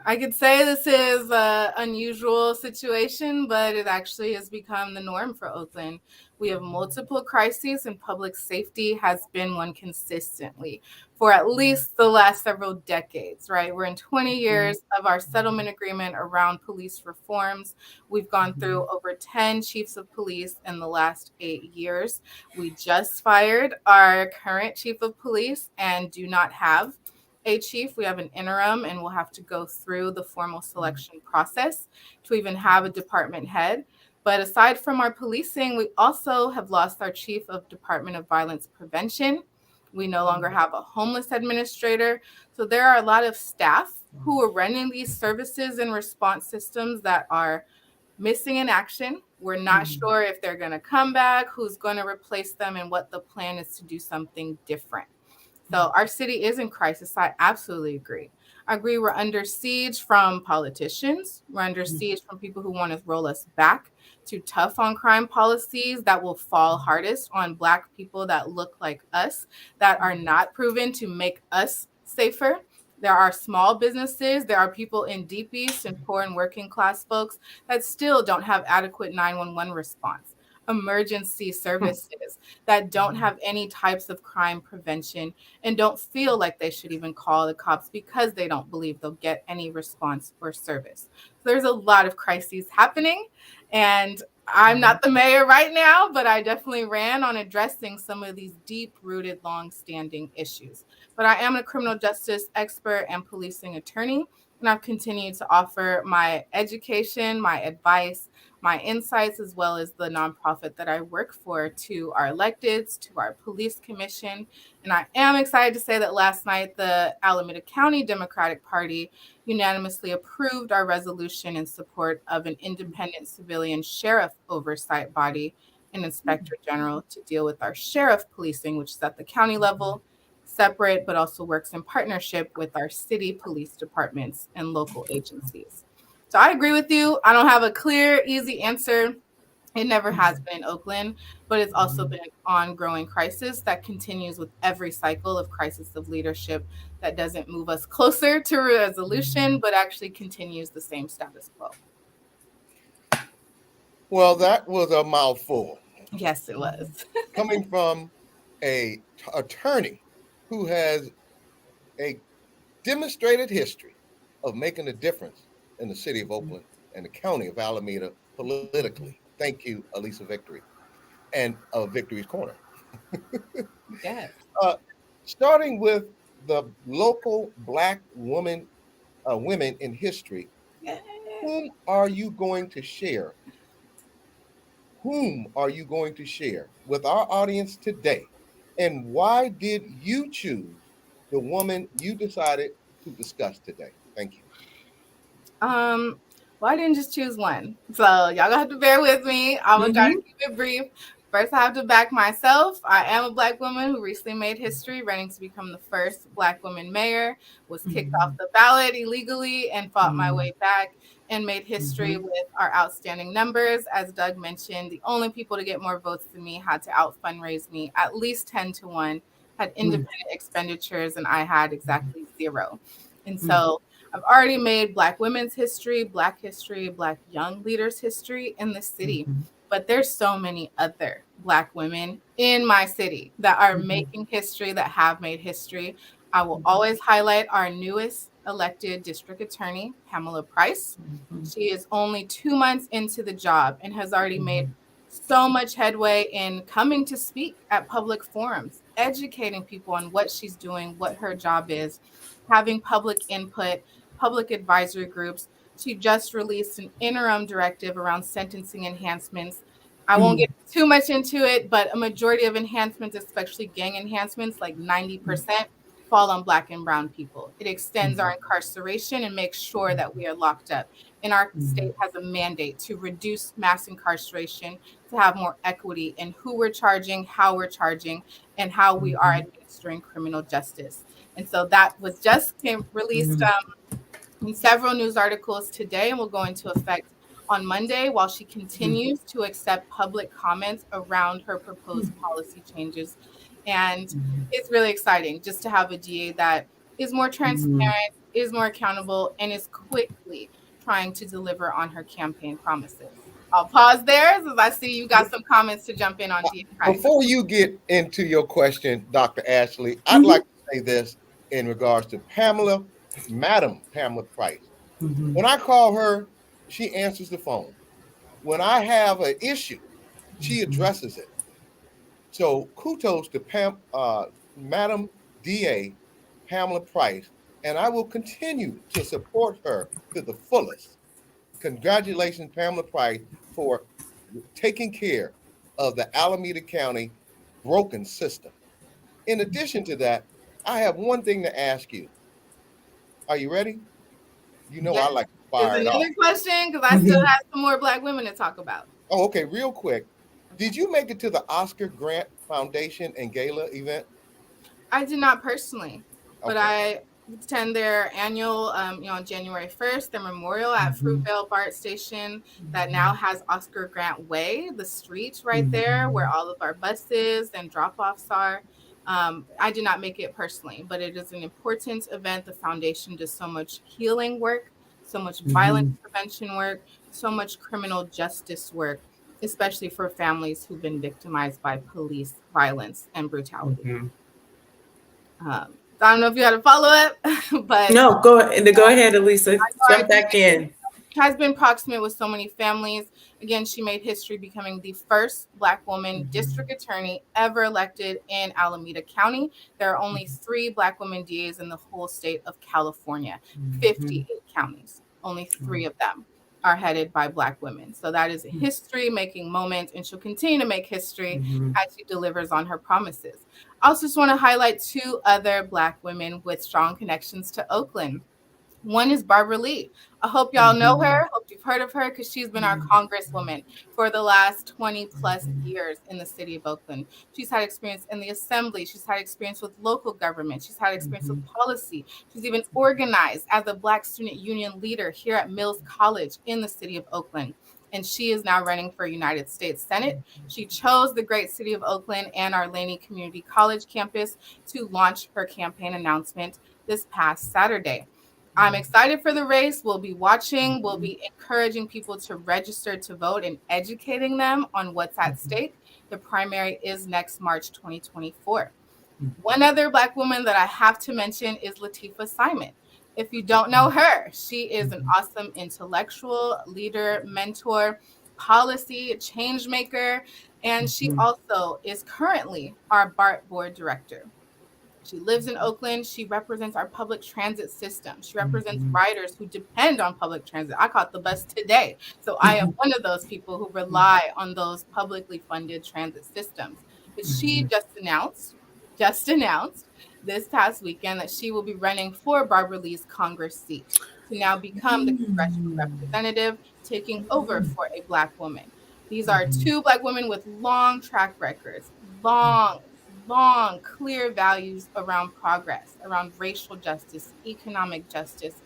I could say this is an unusual situation, but it actually has become the norm for Oakland. We have multiple crises, and public safety has been one consistently for at least the last several decades, right? We're in 20 Mhm. years of our settlement agreement around police reforms. We've gone through Mhm. over 10 chiefs of police in the last 8 years. We just fired our current chief of police and do not have a chief. We have an interim, and we'll have to go through the formal selection process to even have a department head. But aside from our policing, we also have lost our chief of Department of Violence Prevention. We no longer have a homeless administrator. So there are a lot of staff who are running these services and response systems that are missing in action. We're not Mhm. sure if they're going to come back, who's going to replace them, and what the plan is to do something different. So our city is in crisis. I absolutely agree. I agree we're under siege from politicians. We're under siege from people who want to roll us back to tough on crime policies that will fall hardest on Black people that look like us, that are not proven to make us safer. There are small businesses, there are people in Deep East and poor and working class folks that still don't have adequate 911 response, emergency services that don't have any types of crime prevention and don't feel like they should even call the cops because they don't believe they'll get any response or service. So there's a lot of crises happening, and I'm not the mayor right now, but I definitely ran on addressing some of these deep rooted, long standing issues. But I am a criminal justice expert and policing attorney, and I've continued to offer my education, my advice, my insights, as well as the nonprofit that I work for to our electeds, to our police commission. And I am excited to say that last night, the Alameda County Democratic Party unanimously approved our resolution in support of an independent civilian sheriff oversight body and inspector general to deal with our sheriff policing, which is at the county level, separate, but also works in partnership with our city police departments and local agencies. So I agree with you. I don't have a clear, easy answer. It never has been in Oakland, but it's also been an ongoing crisis that continues with every cycle of crisis of leadership that doesn't move us closer to resolution, but actually continues the same status quo. Well, that was a mouthful. Yes, it was. Coming from a attorney who has a demonstrated history of making a difference in the city of Oakland and the county of Alameda politically. Thank you, Allyssa Victory, and Victory's Corner. Yes. Uh, Starting with the local Black women in history, whom are you going to share? Whom are you going to share with our audience today? And why did you choose the woman you decided to discuss today? Thank you. Well, I didn't just choose one. So y'all gonna have to bear with me. I'm gonna try to keep it brief. First, I have to back myself. I am a Black woman who recently made history, running to become the first Black woman mayor, was kicked off the ballot illegally, and fought my way back and made history with our outstanding numbers. As Doug mentioned, the only people to get more votes than me had to out fundraise me at least 10-1, had independent expenditures, and I had exactly 0. And so I've already made Black women's history, Black young leaders history in the city. But there's so many other Black women in my city that are making history, that have made history. I will always highlight our newest elected district attorney, Pamela Price. She is only 2 months into the job and has already made so much headway in coming to speak at public forums, educating people on what she's doing, what her job is, having public input, public advisory groups. She just released an interim directive around sentencing enhancements. I won't get too much into it, but a majority of enhancements, especially gang enhancements, like 90%, fall on Black and brown people. It extends our incarceration and makes sure that we are locked up. And our state has a mandate to reduce mass incarceration, to have more equity in who we're charging, how we're charging, and how we are administering criminal justice. And so that was just released in several news articles today and will go into effect on Monday, while she continues to accept public comments around her proposed policy changes. And it's really exciting just to have a DA that is more transparent, is more accountable, and is quickly trying to deliver on her campaign promises. I'll pause there as I see you got some comments to jump in on DA Price. Before you get into your question, Dr. Ashley, I'd like to say this in regards to Madam Pamela Price. When I call her, she answers the phone. When I have an issue, she addresses it. So kudos to Madam DA Pamela Price, and I will continue to support her to the fullest. Congratulations, Pamela Price, for taking care of the Alameda County broken system. In addition to that, I have one thing to ask you. Are you ready? You know, I like to fire it off. Another question, because I still have some more Black women to talk about. Oh, okay, real quick. Did you make it to the Oscar Grant Foundation and Gala event? I did not personally, but I attend their annual, on January 1st, their memorial at Fruitvale BART Station that now has Oscar Grant Way, the street right there where all of our buses and drop-offs are. I did not make it personally, but it is an important event. The foundation does so much healing work, so much violence prevention work, so much criminal justice work, especially for families who've been victimized by police violence and brutality. I don't know if you had a follow-up, but no, go ahead, Allyssa. Jump back in. Has been proximate with so many families. Again, she made history becoming the first Black woman district attorney ever elected in Alameda County. There are only 3 Black women DAs in the whole state of California, 58 counties. Only 3 of them are headed by Black women. So that is a history-making moment, and she'll continue to make history as she delivers on her promises. I also just want to highlight 2 other Black women with strong connections to Oakland. One is Barbara Lee. I hope y'all know her. Hope you've heard of her because she's been our congresswoman for the last 20 plus years in the city of Oakland. She's had experience in the assembly. She's had experience with local government. She's had experience with policy. She's even organized as a Black student union leader here at Mills College in the city of Oakland. And she is now running for United States Senate. She chose the great city of Oakland and our Laney Community College campus to launch her campaign announcement this past Saturday. I'm excited for the race. We'll be watching. We'll be encouraging people to register to vote and educating them on what's at stake. The primary is next March 2024. One other Black woman that I have to mention is Latifah Simon. If you don't know her, she is an awesome intellectual, leader, mentor, policy change maker, and she also is currently our BART board director. She lives in Oakland. She represents our public transit system. She represents riders who depend on public transit. I caught the bus today. So I am one of those people who rely on those publicly funded transit systems. But she just announced this past weekend that she will be running for Barbara Lee's Congress seat to now become the congressional representative, taking over for a Black woman. These are two Black women with long track records, long, clear values around progress, around racial justice, economic justice,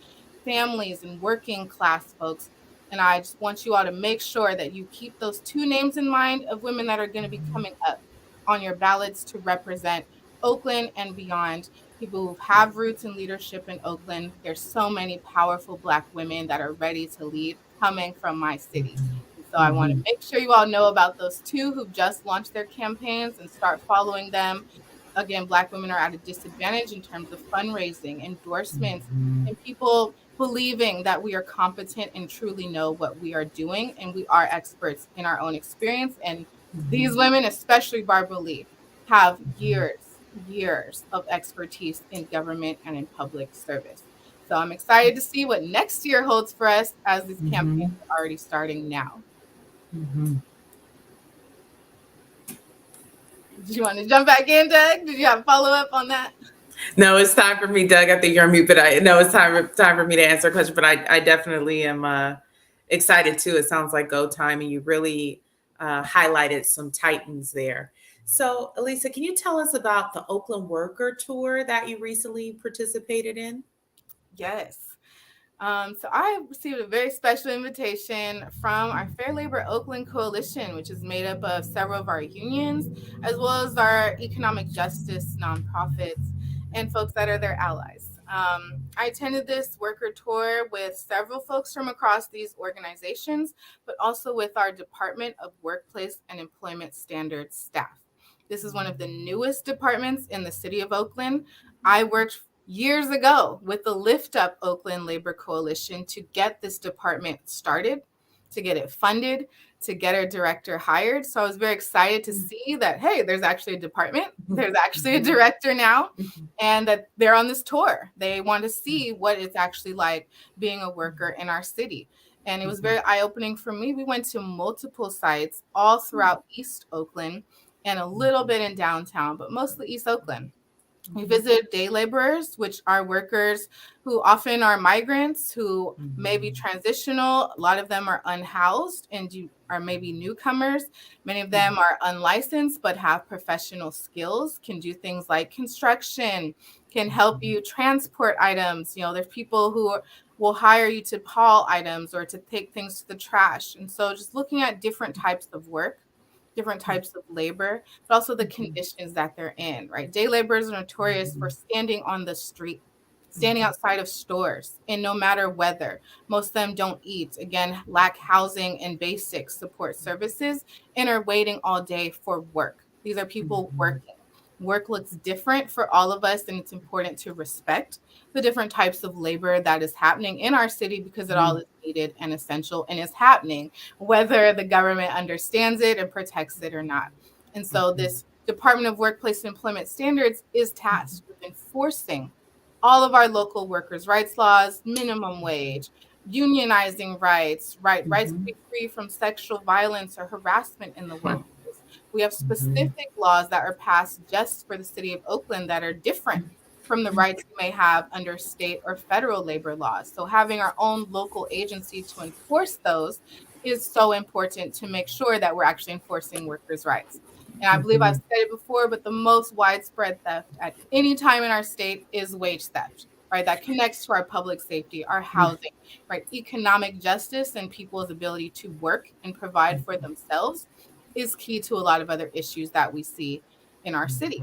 families and working class folks. And I just want you all to make sure that you keep those two names in mind of women that are going to be coming up on your ballots to represent Oakland and beyond. People who have roots in leadership in Oakland. There's so many powerful Black women that are ready to lead coming from my city. So I want to make sure you all know about those two who've just launched their campaigns and start following them. Again, Black women are at a disadvantage in terms of fundraising, endorsements, and people believing that we are competent and truly know what we are doing. And we are experts in our own experience. And these women, especially Barbara Lee, have years of expertise in government and in public service. So I'm excited to see what next year holds for us as these campaigns are already starting now. Did you want to jump back in, Doug? Did you have a follow-up on that? No, it's time for me, Doug. I think you're on mute, but I know it's time for me to answer a question. But I definitely am excited too. It sounds like go time, and you really highlighted some titans there. So, Allyssa, can you tell us about the Oakland Worker Tour that you recently participated in? Yes. So I received a very special invitation from our Fair Labor Oakland Coalition, which is made up of several of our unions, as well as our economic justice nonprofits and folks that are their allies. I attended this worker tour with several folks from across these organizations, but also with our Department of Workplace and Employment Standards staff. This is one of the newest departments in the city of Oakland. I worked years ago with the Lift Up Oakland Labor Coalition to get this department started, to get it funded, to get our director hired. So I was very excited to see that, hey, there's actually a department, there's actually a director now, and that they're on this tour. They want to see what it's actually like being a worker in our city. And it was very eye-opening for me. We went to multiple sites all throughout East Oakland and a little bit in downtown, but mostly East Oakland. We visited day laborers, which are workers who often are migrants, who may be transitional. A lot of them are unhoused and are maybe newcomers. Many of them are unlicensed but have professional skills, can do things like construction, can help you transport items. You know, there's people who will hire you to haul items or to take things to the trash. And so just looking at different types of work, different types of labor, but also the conditions that they're in, right? Day laborers are notorious for standing on the street, standing outside of stores in no matter weather. Most of them don't eat, again, lack housing and basic support services, and are waiting all day for work. These are people working. Work looks different for all of us, and it's important to respect the different types of labor that is happening in our city because it all is needed and essential and is happening, whether the government understands it and protects it or not. And so this Department of Workplace and Employment Standards is tasked with enforcing all of our local workers' rights laws, minimum wage, unionizing rights, rights to be free from sexual violence or harassment in the workplace. We have specific laws that are passed just for the city of Oakland that are different from the rights we may have under state or federal labor laws. So having our own local agency to enforce those is so important to make sure that we're actually enforcing workers' rights. And I believe I've said it before, but the most widespread theft at any time in our state is wage theft, right? That connects to our public safety, our housing, right? Economic justice and people's ability to work and provide for themselves is key to a lot of other issues that we see in our city.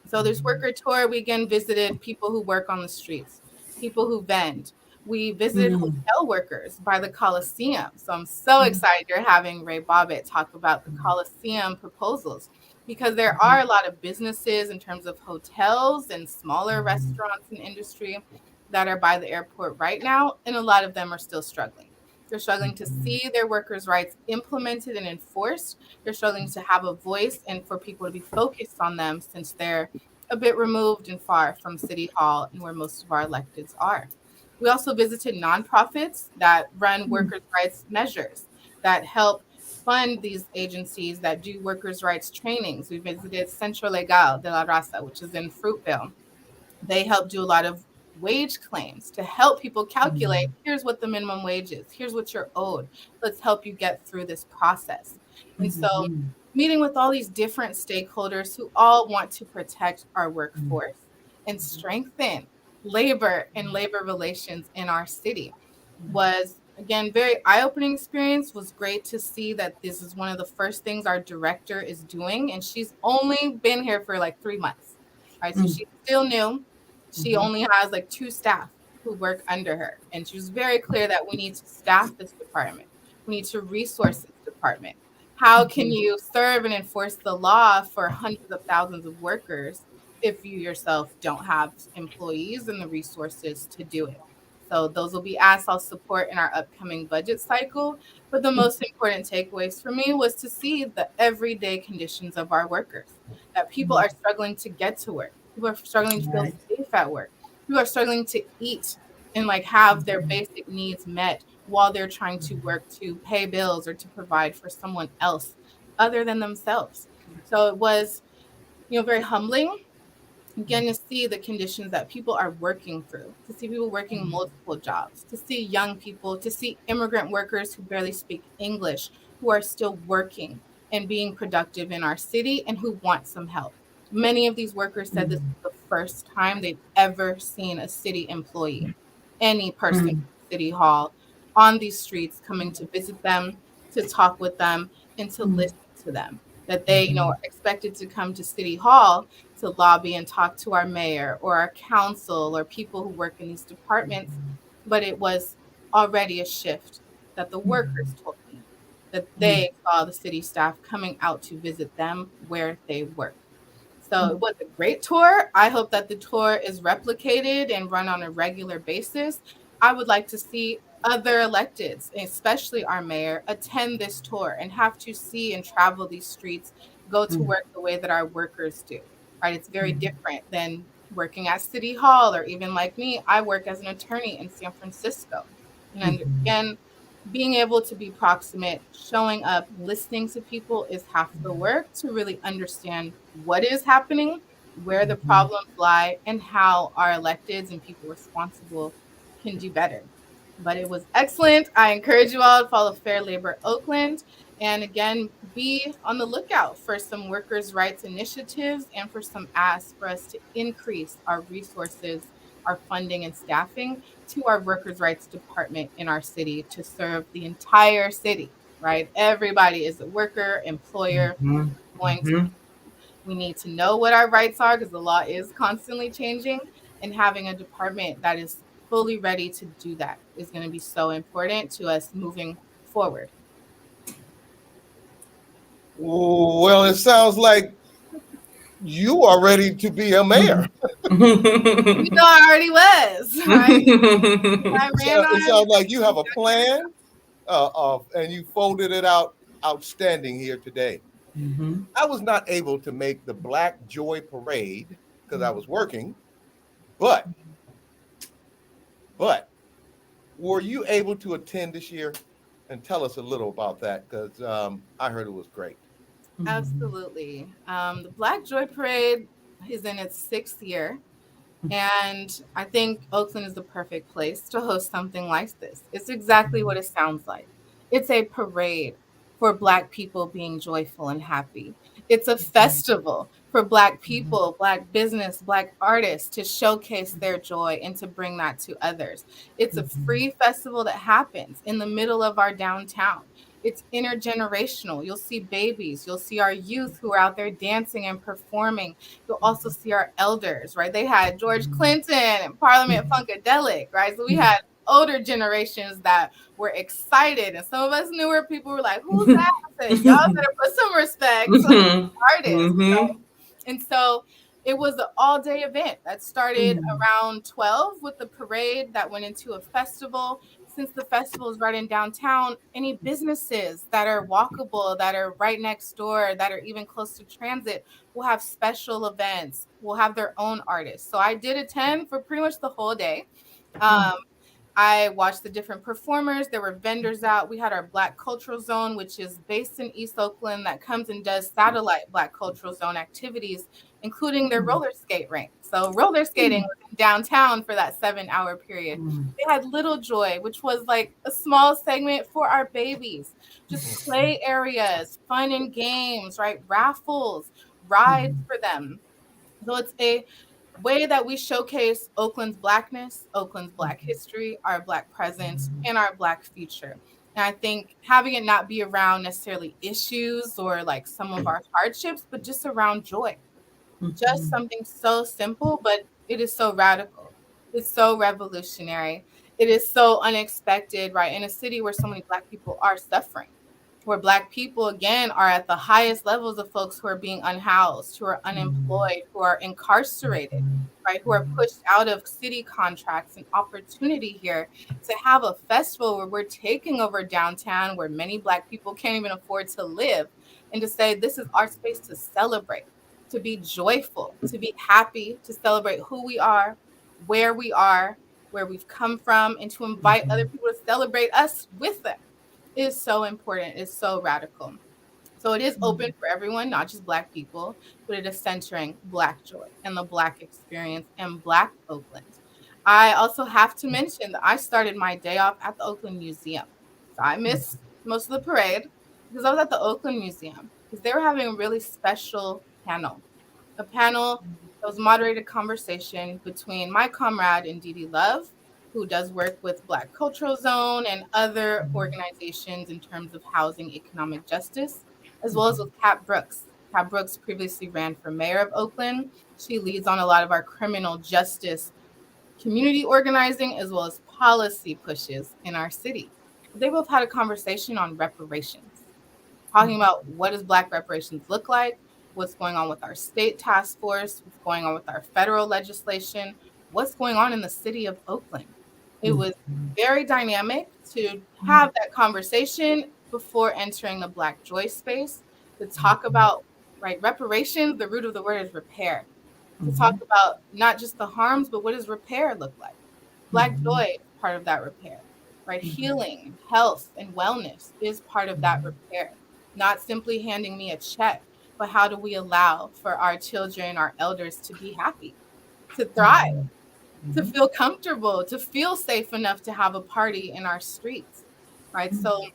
So there's worker tour. We again visited people who work on the streets, people who vend. We visited hotel workers by the Coliseum. So I'm so excited you're having Ray Bobbitt talk about the Coliseum proposals, because there are a lot of businesses in terms of hotels and smaller restaurants and industry that are by the airport right now, and a lot of them are still struggling. They're struggling to see their workers' rights implemented and enforced. They're struggling to have a voice and for people to be focused on them, since they're a bit removed and far from City Hall and where most of our electeds are. We also visited nonprofits that run workers' rights measures that help fund these agencies that do workers' rights trainings. We visited Centro Legal de la Raza, which is in Fruitvale. They help do a lot of wage claims to help people calculate, here's what the minimum wage is, here's what you're owed, let's help you get through this process. And so meeting with all these different stakeholders who all want to protect our workforce and strengthen labor and labor relations in our city was, again, very eye-opening experience. Was great to see that this is one of the first things our director is doing, and she's only been here for like 3 months, right? So she's still new. She only has like 2 staff who work under her, and she was very clear that we need to staff this department. We need to resource this department. How can you serve and enforce the law for hundreds of thousands of workers if you yourself don't have employees and the resources to do it? So those will be asks I'll support in our upcoming budget cycle. But the most important takeaways for me was to see the everyday conditions of our workers, that people are struggling to get to work. People are struggling to feel safe at work. People are struggling to eat and like have their basic needs met while they're trying to work to pay bills or to provide for someone else other than themselves. So it was, very humbling, getting to see the conditions that people are working through, to see people working multiple jobs, to see young people, to see immigrant workers who barely speak English, who are still working and being productive in our city and who want some help. Many of these workers said this is the first time they've ever seen a city employee, any person from City Hall, on these streets coming to visit them, to talk with them, and to listen to them. That they, are expected to come to City Hall to lobby and talk to our mayor or our council or people who work in these departments. But it was already a shift that the workers told me, that they saw the city staff coming out to visit them where they work. So it was a great tour. I hope that the tour is replicated and run on a regular basis. I would like to see other electeds, especially our mayor, attend this tour and have to see and travel these streets, go to work the way that our workers do, right? It's very different than working at City Hall, or even like me, I work as an attorney in San Francisco. And again, being able to be proximate, showing up, listening to people is half the work to really understand what is happening, where the problems lie, and how our electeds and people responsible can do better. But it was excellent. I encourage you all to follow Fair Labor Oakland. And again, be on the lookout for some workers' rights initiatives and for some asks for us to increase our resources, our funding and staffing to our workers' rights department in our city to serve the entire city, right? Everybody is a worker, employer, going to. We need to know what our rights are because the law is constantly changing, and having a department that is fully ready to do that is going to be so important to us moving forward. Well, it sounds like you are ready to be a mayor. I already was, right? It sounds like you have a plan and you folded it out outstanding here today. I was not able to make the Black Joy Parade because I was working, but were you able to attend this year? And tell us a little about that, because I heard it was great. Absolutely. The Black Joy Parade is in its 6th year. And I think Oakland is the perfect place to host something like this. It's exactly what it sounds like. It's a parade for Black people being joyful and happy. It's a festival for Black people, Black business, Black artists to showcase their joy and to bring that to others. It's a free festival that happens in the middle of our downtown. It's intergenerational. You'll see babies, you'll see our youth who are out there dancing and performing. You'll also see our elders, right? They had George Clinton and Parliament Funkadelic, right? So we had older generations that were excited, and some of us newer people were like, "Who's that?" I said, "Y'all better put some respect on the artists." Right? And so it was an all-day event that started around 12 with the parade that went into a festival. Since the festival is right in downtown, any businesses that are walkable, that are right next door, that are even close to transit, will have special events, will have their own artists. So I did attend for pretty much the whole day. Um, I watched the different performers. There were vendors out. We had our Black Cultural Zone, which is based in East Oakland, that comes and does satellite Black Cultural Zone activities, including their roller skate rink. So roller skating was in downtown for that 7-hour period. They had Little Joy, which was like a small segment for our babies, just play areas, fun and games, right? Raffles, rides for them. So it's a way that we showcase Oakland's Blackness, Oakland's Black history, our Black presence, and our Black future. And I think having it not be around necessarily issues or like some of our hardships, but just around joy. Just something so simple, but it is so radical. It's so revolutionary. It is so unexpected, right? In a city where so many Black people are suffering, where Black people, again, are at the highest levels of folks who are being unhoused, who are unemployed, who are incarcerated, right? Who are pushed out of city contracts and opportunity here to have a festival where we're taking over downtown, where many Black people can't even afford to live, and to say, this is our space to celebrate, to be joyful, to be happy, to celebrate who we are, where we've come from, and to invite other people to celebrate us with them is so important. It's so radical. So it is open for everyone, not just Black people, but it is centering Black joy and the Black experience and Black Oakland. I also have to mention that I started my day off at the Oakland Museum. So I missed most of the parade because I was at the Oakland Museum because they were having a really special panel. A panel that was moderated conversation between my comrade and Dee Love, who does work with Black Cultural Zone and other organizations in terms of housing economic justice, as well as with Kat Brooks. Kat Brooks previously ran for mayor of Oakland. She leads on a lot of our criminal justice community organizing as well as policy pushes in our city. They both had a conversation on reparations, talking about what does Black reparations look like, what's going on with our state task force, what's going on with our federal legislation, what's going on in the city of Oakland. It was very dynamic to have that conversation before entering the Black joy space, to talk about, right, reparations. The root of the word is repair. To talk about not just the harms, but what does repair look like? Black joy is part of that repair, right? Healing, health, and wellness is part of that repair. Not simply handing me a check, but how do we allow for our children, our elders to be happy, to thrive, to feel comfortable, to feel safe enough to have a party in our streets, right? So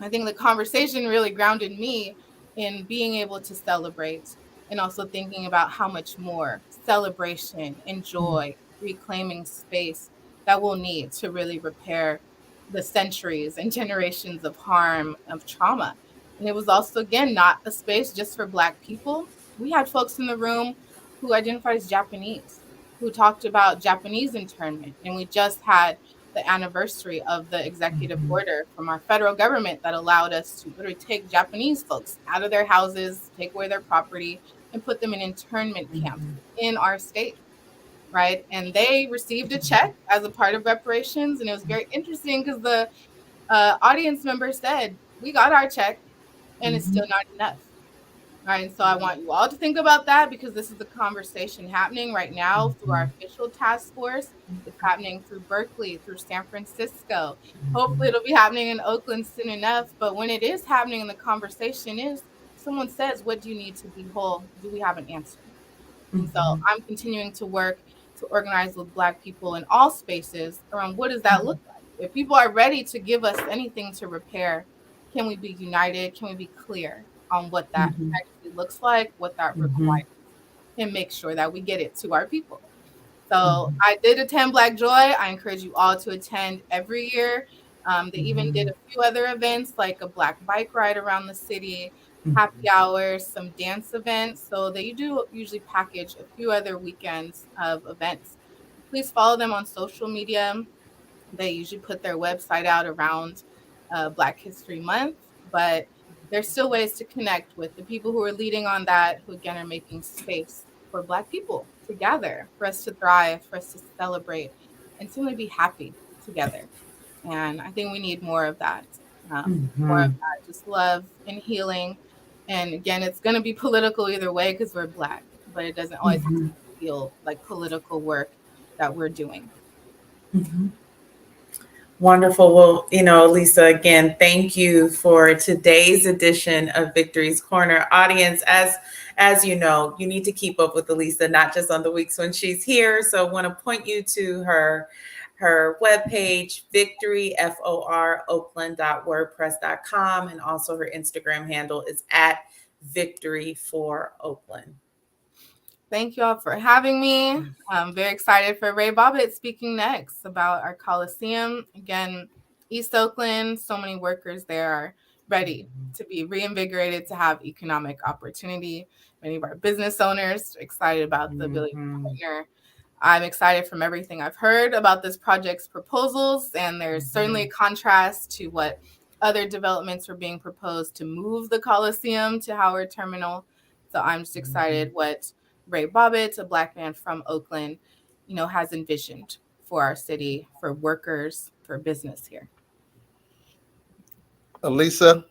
I think the conversation really grounded me in being able to celebrate and also thinking about how much more celebration and joy, reclaiming space that we'll need to really repair the centuries and generations of harm, of trauma. And it was also, again, not a space just for Black people. We had folks in the room who identified as Japanese, who talked about Japanese internment. And we just had the anniversary of the executive order from our federal government that allowed us to literally take Japanese folks out of their houses, take away their property, and put them in internment camps in our state, right? And they received a check as a part of reparations. And it was very interesting because the audience member said, we got our check and it's still not enough. All right, and so I want you all to think about that because this is the conversation happening right now through our official task force. It's happening through Berkeley, through San Francisco. Hopefully it'll be happening in Oakland soon enough. But when it is happening and the conversation is, someone says, what do you need to be whole? Do we have an answer? And so I'm continuing to work to organize with Black people in all spaces around what does that look like. If people are ready to give us anything to repair, can we be united? Can we be clear on what that actually looks like, what that requires, and make sure that we get it to our people? So I did attend Black Joy. I encourage you all to attend every year. They even did a few other events like a Black bike ride around the city, happy hours, some dance events. So they do usually package a few other weekends of events. Please follow them on social media. They usually put their website out around Black History Month, but there's still ways to connect with the people who are leading on that, who again are making space for Black people to gather, for us to thrive, for us to celebrate, and simply be happy together. And I think we need more of that, more of that, just love and healing. And again, it's going to be political either way because we're Black, but it doesn't always have to feel like political work that we're doing. Wonderful. Well, Lisa, again, thank you for today's edition of Victory's Corner. Audience, as you know, you need to keep up with Allyssa, not just on the weeks when she's here. So I want to point you to her webpage, Victory, FOR, Oakland.wordpress.com. And also her Instagram handle is at Victory for Oakland. Thank you all for having me. I'm very excited for Ray Bobbitt speaking next about our Coliseum. Again, East Oakland, so many workers there are ready to be reinvigorated, to have economic opportunity. Many of our business owners are excited about the ability to partner. I'm excited from everything I've heard about this project's proposals, and there's certainly a contrast to what other developments are being proposed to move the Coliseum to Howard Terminal. So I'm just excited what Ray Bobbitt, a Black man from Oakland, has envisioned for our city, for workers, for business here. Allyssa?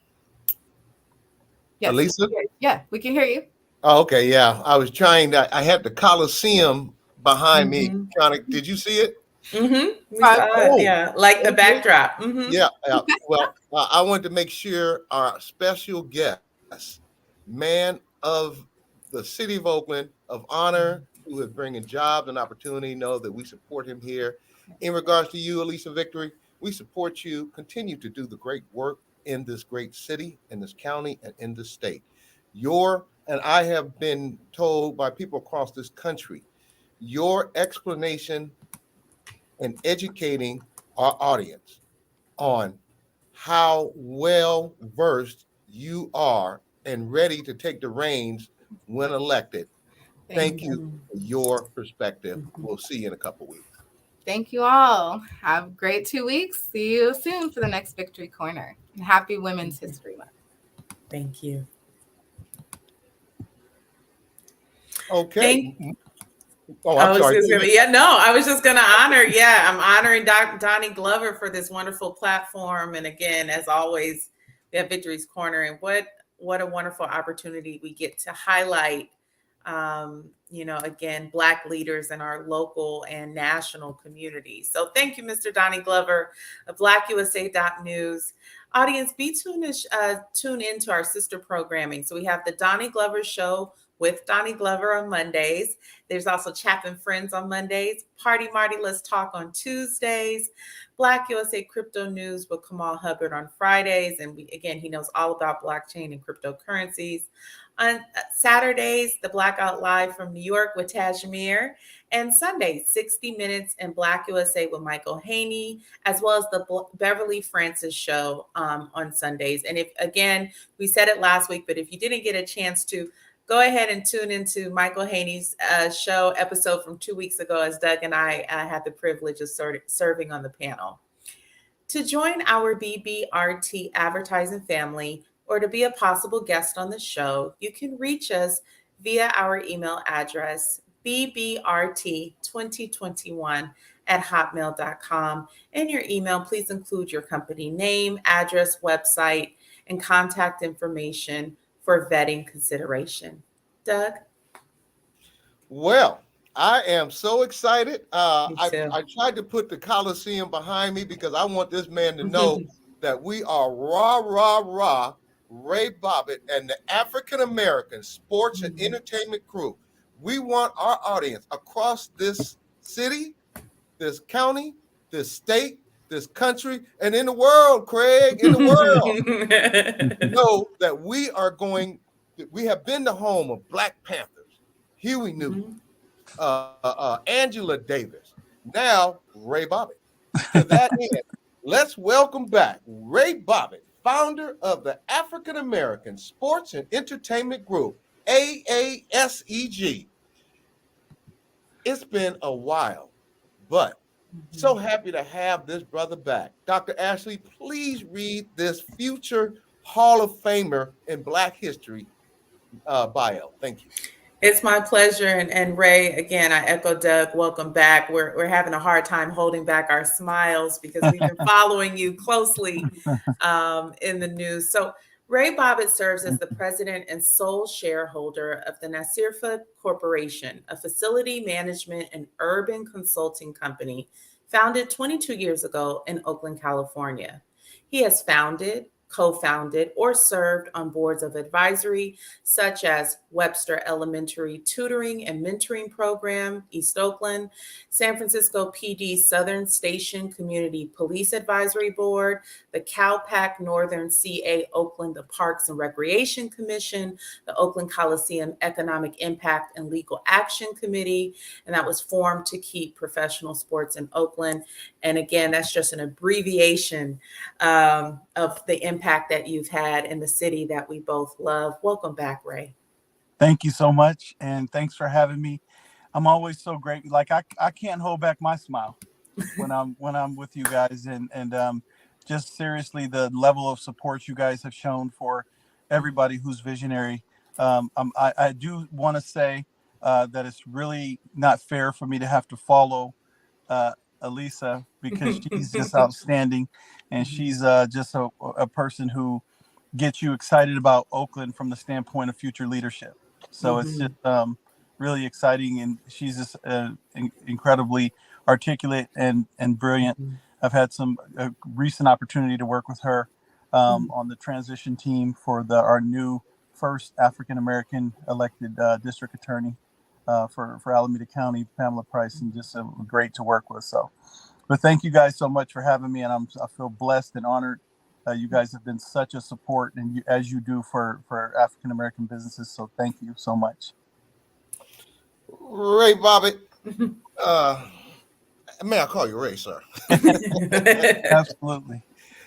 Yes. Allyssa? Yeah, we can hear you. Oh, okay, yeah. I was trying to, I had the Coliseum behind me. Did you see it? We saw it, yeah, like the backdrop. Yeah. Well, I wanted to make sure our special guest, man of the city of Oakland, of honor, who is bringing jobs and opportunity, know that we support him here. In regards to you, Allyssa Victory, we support you. Continue to do the great work in this great city, in this county, and in this state. And I have been told by people across this country, your explanation and educating our audience on how well versed you are and ready to take the reins when elected. Thank you for your perspective. We'll see you in a couple of weeks. Thank you all. Have a great 2 weeks. See you soon for the next Victory Corner. And happy Women's History Month. Thank you. Okay. I'm sorry. I was just going to honor. Yeah, I'm honoring Doni Glover for this wonderful platform. And again, as always, we have Victory's Corner, and what a wonderful opportunity we get to highlight, again, Black leaders in our local and national communities. So thank you, Mr. Doni Glover of BlackUSA.News. Audience, be tuned into our sister programming. So we have the Doni Glover Show with Doni Glover on Mondays. There's also Chapin Friends on Mondays, Party Marty Let's Talk on Tuesdays, Black USA Crypto News with Kamal Hubbard on Fridays. And he knows all about blockchain and cryptocurrencies. On Saturdays, the Blackout Live from New York with Tajmir. And Sundays, 60 Minutes in Black USA with Michael Haney, as well as the Beverly Francis Show on Sundays. And we said it last week, but if you didn't get a chance to, go ahead and tune into Michael Haney's show episode from 2 weeks ago, as Doug and I had the privilege of serving on the panel. To join our BBRT advertising family or to be a possible guest on the show, you can reach us via our email address, bbrt2021@hotmail.com. In your email, please include your company name, address, website, and contact information for vetting consideration. Doug? Well, I am so excited. I tried to put the Coliseum behind me because I want this man to know that we are rah, Ray Bobbitt and the African-American sports and entertainment crew. We want our audience across this city, this county, this state, this country, and in the world, Craig, in the world, know that we have been the home of Black Panthers, Huey Newton, Angela Davis, now Ray Bobbitt. To that end, let's welcome back Ray Bobbitt, founder of the African American Sports and Entertainment Group, AASEG. It's been a while, but so happy to have this brother back. Dr. Ashley, please read this future Hall of Famer in Black history bio. Thank you. It's my pleasure. And Ray, again, I echo Doug. Welcome back. We're having a hard time holding back our smiles because we've been following you closely in the news. So Ray Bobbitt serves as the president and sole shareholder of the Nasirfa Corporation, a facility management and urban consulting company founded 22 years ago in Oakland, California. He has founded, co-founded, or served on boards of advisory, such as Webster Elementary Tutoring and Mentoring Program, East Oakland, San Francisco PD Southern Station Community Police Advisory Board, the CalPAC Northern CA Oakland, the Parks and Recreation Commission, the Oakland Coliseum Economic Impact and Legal Action Committee, and that was formed to keep professional sports in Oakland. And again, that's just an abbreviation of the impact that you've had in the city that we both love. Welcome back, Ray. Thank you so much, and thanks for having me. I'm always so great. Like I can't hold back my smile when I'm with you guys, and just seriously, the level of support you guys have shown for everybody who's visionary. I do want to say that it's really not fair for me to have to follow Allyssa because she's just outstanding, and she's just a person who gets you excited about Oakland from the standpoint of future leadership. So it's just really exciting, and she's just incredibly articulate and brilliant. I've had some recent opportunity to work with her on the transition team for our new first African American elected district attorney for Alameda County, Pamela Price, and just great to work with. So, but thank you guys so much for having me, and I feel blessed and honored. You guys have been such a support, and as you do for African American businesses. So thank you so much. Ray Bobbitt, may I call you Ray, sir? Absolutely.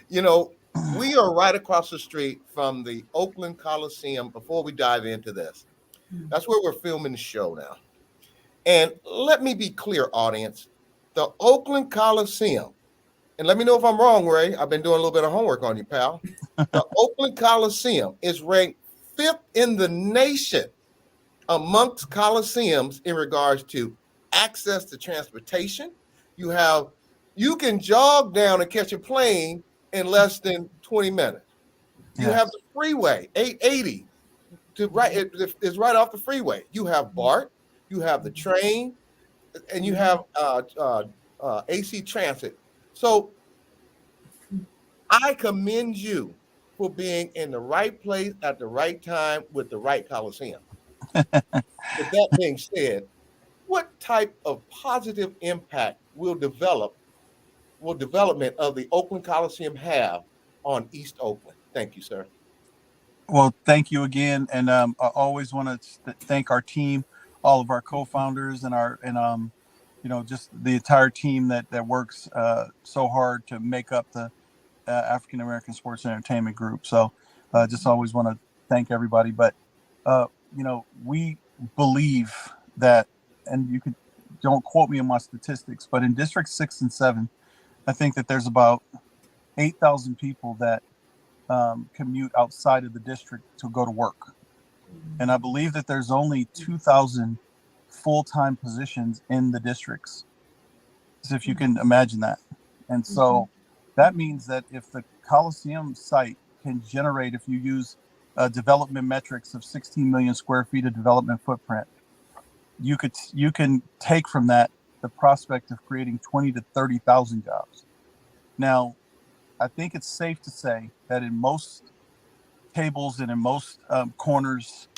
You know, we are right across the street from the Oakland Coliseum. Before we dive into this, that's where we're filming the show now. And let me be clear, audience, the Oakland Coliseum, and let me know if I'm wrong, Ray. I've been doing a little bit of homework on you, pal. The Oakland Coliseum is ranked 5th in the nation amongst coliseums in regards to access to transportation. You can jog down and catch a plane in less than 20 minutes. You have the freeway, 880, it's right off the freeway. You have BART, you have the train, and you have AC Transit. So I commend you for being in the right place at the right time with the right Coliseum. With that being said, what type of positive impact will development of the Oakland Coliseum have on East Oakland? Thank you, sir. Well, thank you again, and I always want to thank our team, all of our co-founders, and just the entire team that works so hard to make up the African American Sports and Entertainment Group. So, just always want to thank everybody. But we believe that, and don't quote me on my statistics, but in District 6 and 7, I think that there's about 8,000 people that commute outside of the district to go to work. And I believe that there's only 2,000 full-time positions in the districts. So if you can imagine that. And so that means that if the Coliseum site can generate, if you use development metrics of 16 million square feet of development footprint, you can take from that the prospect of creating 20 to 30,000 jobs. Now, I think it's safe to say that in most tables and in most corners,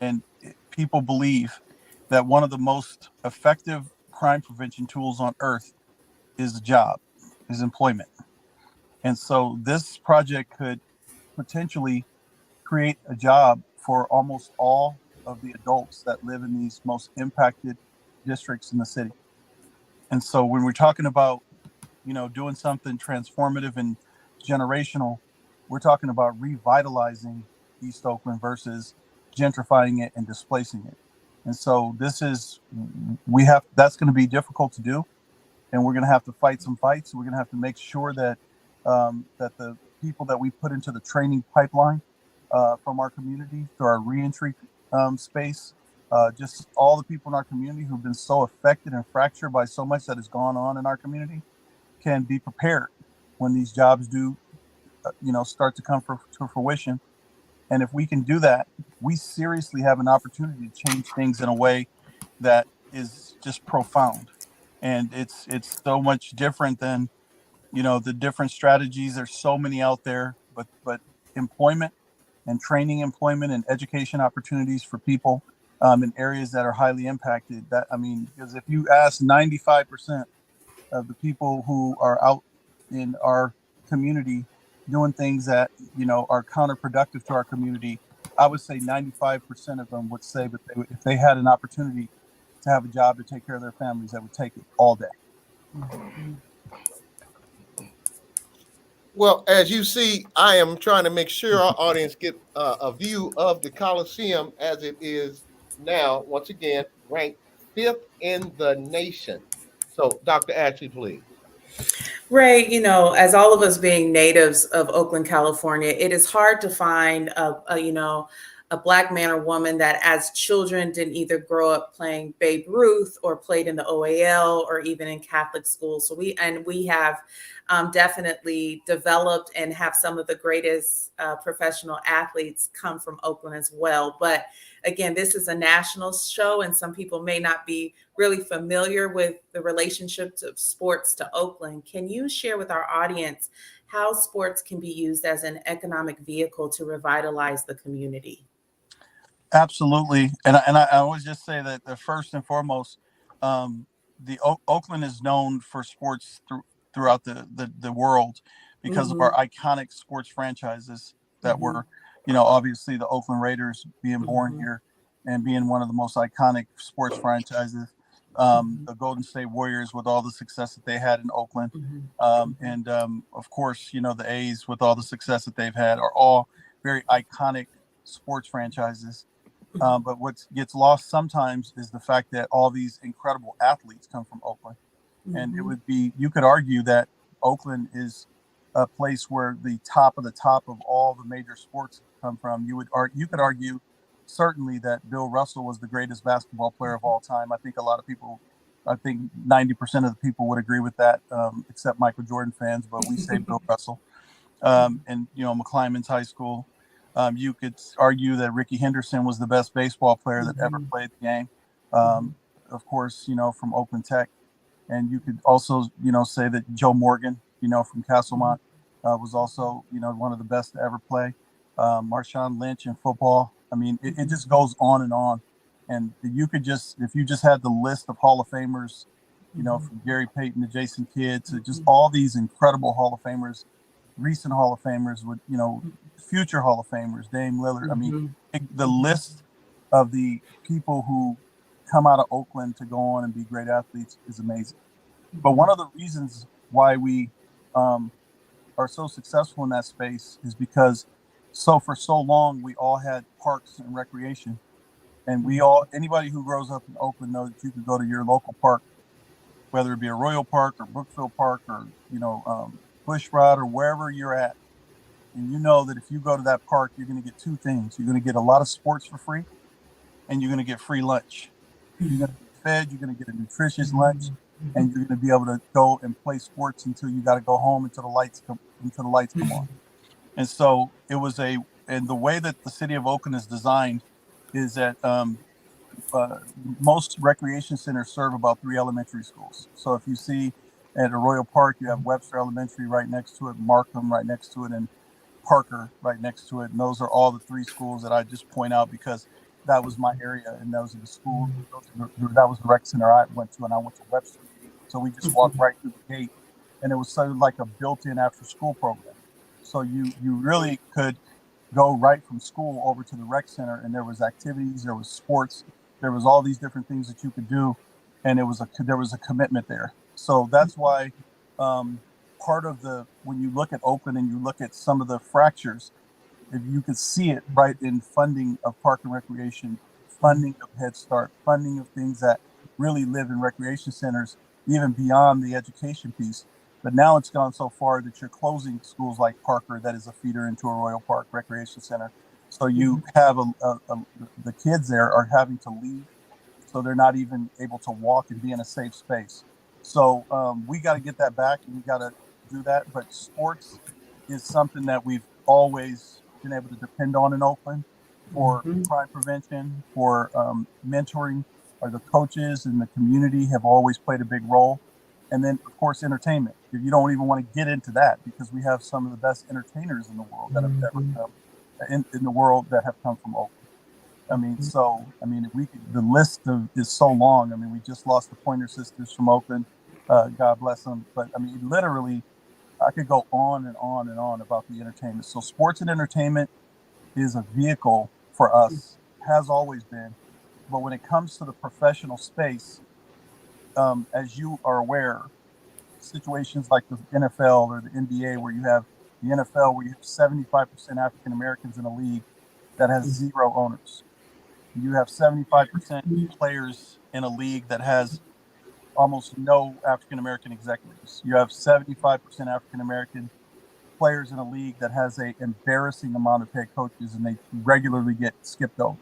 and people believe that one of the most effective crime prevention tools on earth is a job, is employment. And so this project could potentially create a job for almost all of the adults that live in these most impacted districts in the city. And so when we're talking about, doing something transformative and generational, we're talking about revitalizing East Oakland versus gentrifying it and displacing it. And so that's going to be difficult to do. And we're going to have to fight some fights. We're going to have to make sure that that the people that we put into the training pipeline from our community through our reentry space, just all the people in our community who've been so affected and fractured by so much that has gone on in our community, can be prepared when these jobs do, start to come to fruition. And if we can do that, we seriously have an opportunity to change things in a way that is just profound. And it's so much different than, the different strategies. There's so many out there, but employment and training employment and education opportunities for people in areas that are highly impacted. Because if you ask 95% of the people who are out in our community doing things that, are counterproductive to our community, I would say 95% of them would say that if they had an opportunity to have a job to take care of their families, they would take it all day. Well, as you see, I am trying to make sure our audience get a view of the Coliseum as it is now, once again, ranked 5th in the nation. So, Dr. Ashley, please. Ray, as all of us being natives of Oakland, California, it is hard to find a Black man or woman that as children didn't either grow up playing Babe Ruth or played in the OAL or even in Catholic schools. So we have definitely developed and have some of the greatest professional athletes come from Oakland as well. But again, this is a national show, and some people may not be really familiar with the relationships of sports to Oakland. Can you share with our audience how sports can be used as an economic vehicle to revitalize the community? Absolutely. And I always just say that the first and foremost, Oakland is known for sports throughout the world because of our iconic sports franchises that were, obviously the Oakland Raiders being born here and being one of the most iconic sports franchises. The Golden State Warriors with all the success that they had in Oakland. And of course, the A's with all the success that they've had are all very iconic sports franchises. But what gets lost sometimes is the fact that all these incredible athletes come from Oakland. And you could argue that Oakland is a place where the top of all the major sports come from. You could argue certainly that Bill Russell was the greatest basketball player of all time. I think 90% of the people would agree with that, except Michael Jordan fans, but we say Bill Russell. And, McClymonds High School. You could argue that Ricky Henderson was the best baseball player that ever played the game. Of course, from Oakland Tech. And you could also, say that Joe Morgan, from Castlemont, was also, one of the best to ever play. Marshawn Lynch in football. I mean, it just goes on and on. And if you just had the list of Hall of Famers, from Gary Payton to Jason Kidd to just all these incredible Hall of Famers, recent Hall of Famers with, future Hall of Famers, Dame Lillard. I mean, the list of the people who come out of Oakland to go on and be great athletes is amazing. But one of the reasons why we are so successful in that space is because for so long, we all had parks and recreation. And anybody who grows up in Oakland knows that you can go to your local park, whether it be a Royal Park or Brookfield Park or, Bushrod or wherever you're at. And you know that if you go to that park, you're going to get two things. You're going to get a lot of sports for free, and you're going to get free lunch. You're going to get fed, you're going to get a nutritious lunch, and you're going to be able to go and play sports until you got to go home until the lights come on. And so and the way that the city of Oakland is designed is that most recreation centers serve about 3 elementary schools. So if you see at a Royal Park, you have Webster Elementary right next to it, Markham right next to it, and Parker right next to it. And those are all the 3 schools that I just point out because that was my area, and those are the schools. That was the rec center I went to, and I went to Webster. So we just walked right through the gate, and it was sort of like a built-in after-school program. So you really could go right from school over to the rec center, and there was activities, there was sports, there was all these different things that you could do, and there was a commitment there. So that's why part of when you look at Oakland and you look at some of the fractures, if you could see it right in funding of park and recreation, funding of Head Start, funding of things that really live in recreation centers, even beyond the education piece. But now it's gone so far that you're closing schools like Parker, that is a feeder into a Royal Park Recreation Center. So you have the kids there are having to leave, so they're not even able to walk and be in a safe space. So we got to get that back, and we got to do that. But sports is something that we've always been able to depend on in Oakland for crime prevention, for mentoring. Or the coaches and the community have always played a big role. And then, of course, entertainment. If you don't even want to get into that, because we have some of the best entertainers in the world that have ever come in the world that have come from Oakland. I mean, the list is so long. I mean, we just lost the Pointer Sisters from Oakland. God bless them. But I mean, literally, I could go on and on and on about the entertainment. So sports and entertainment is a vehicle for us, has always been. But when it comes to the professional space, as you are aware, situations like the NFL or the NBA, where you have the NFL, where you have 75% African Americans in a league that has 0 owners. You have 75% players in a league that has almost no African American executives. You have 75% African American players in a league that has an embarrassing amount of head coaches, and they regularly get skipped over.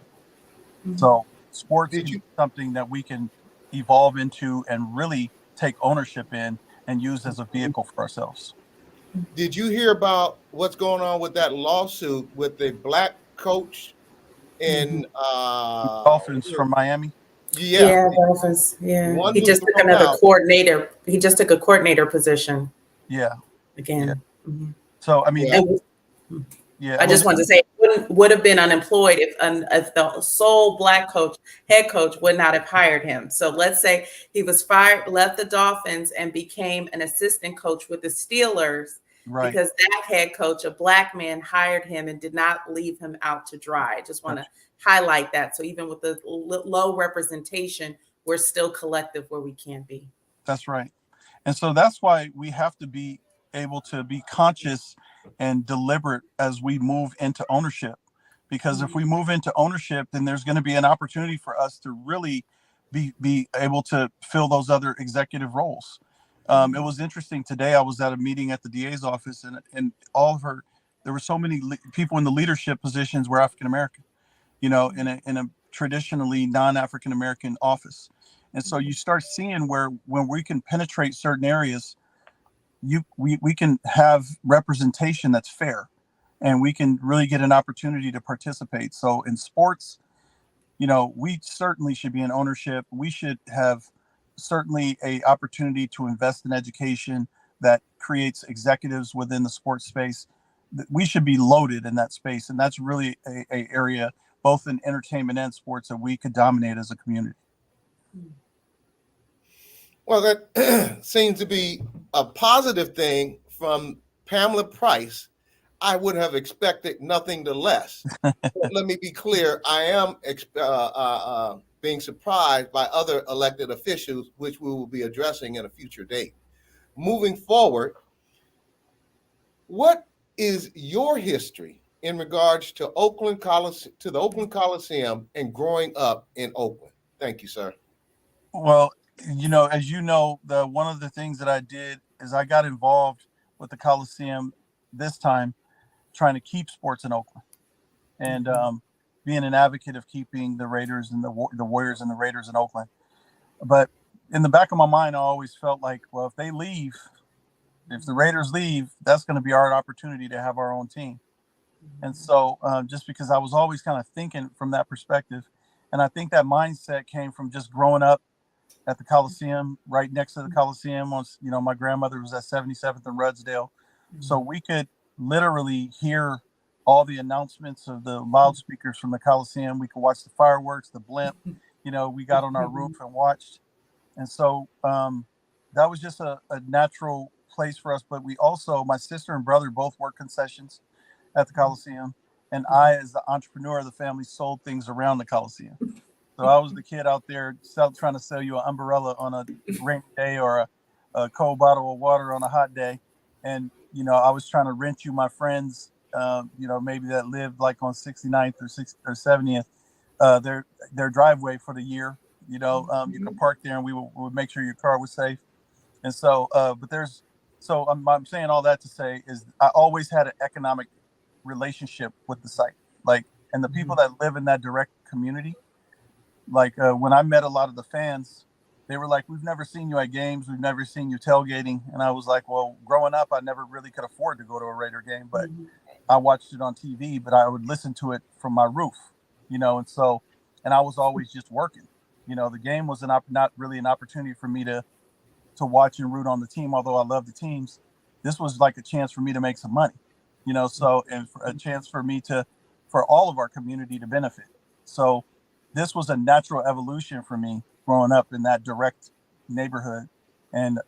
So sports is something that we can evolve into and really take ownership in and use as a vehicle for ourselves. Did you hear about what's going on with that lawsuit with the black coach in Dolphins from Miami? Yeah, Dolphins. Yeah, he just took another coordinator. He just took a coordinator position. Yeah. Again. Yeah. So I mean, I just wanted to say it would have been unemployed if the sole black head coach would not have hired him. So let's say he was fired, left the Dolphins, and became an assistant coach with the Steelers, because that head coach, a black man, hired him and did not leave him out to dry. I just want to highlight that. So even with the low representation, we're still collective where we can be. That's right. And so that's why we have to be able to be conscious and deliberate as we move into ownership. Because if we move into ownership, then there's going to be an opportunity for us to really be able to fill those other executive roles. It was interesting today. I was at a meeting at the DA's office, and there were so many people in the leadership positions were African American, in a traditionally non-African American office. And so you start seeing when we can penetrate certain areas, we can have representation that's fair, and we can really get an opportunity to participate. So in sports, we certainly should be in ownership. We should have certainly a opportunity to invest in education that creates executives within the sports space. We should be loaded in that space, and that's really a area both in entertainment and sports that we could dominate as a community. Well, that seems to be a positive thing from Pamela Price. I would have expected nothing to less. Let me be clear. I am being surprised by other elected officials, which we will be addressing in a future date. Moving forward, what is your history in regards to the Oakland Coliseum and growing up in Oakland? Thank you, sir. Well, as you know, one of the things that I did is I got involved with the Coliseum this time, trying to keep sports in Oakland, and being an advocate of keeping the Raiders and the Warriors and the Raiders in Oakland. But in the back of my mind, I always felt like, well, if the Raiders leave, that's going to be our opportunity to have our own team. And so just because I was always kind of thinking from that perspective, and I think that mindset came from just growing up at the Coliseum, right next to the Coliseum. My grandmother was at 77th and Rudsdale. So we could literally hear all the announcements of the loudspeakers from the Coliseum. We could watch the fireworks, the blimp. We got on our roof and watched. And so that was just a natural place for us. But we also, my sister and brother both work concessions at the Coliseum. And I, as the entrepreneur of the family, sold things around the Coliseum. So I was the kid out there trying to sell you an umbrella on a rainy day or a cold bottle of water on a hot day. And, I was trying to rent you my friends, maybe that lived like on 69th or 70th, their driveway for the year. You could park there and we would make sure your car was safe. And so, I'm saying all that to say is I always had an economic relationship with the site, and the people that live in that direct community. When I met a lot of the fans, they were like, "We've never seen you at games. We've never seen you tailgating." And I was like, "Well, growing up, I never really could afford to go to a Raider game, but I watched it on TV, but I would listen to it from my roof, and I was always just working. The game was not really an opportunity for me to watch and root on the team, although I love the teams. This was like a chance for me to make some money, and a chance for me for all of our community to benefit. So this was a natural evolution for me growing up in that direct neighborhood and,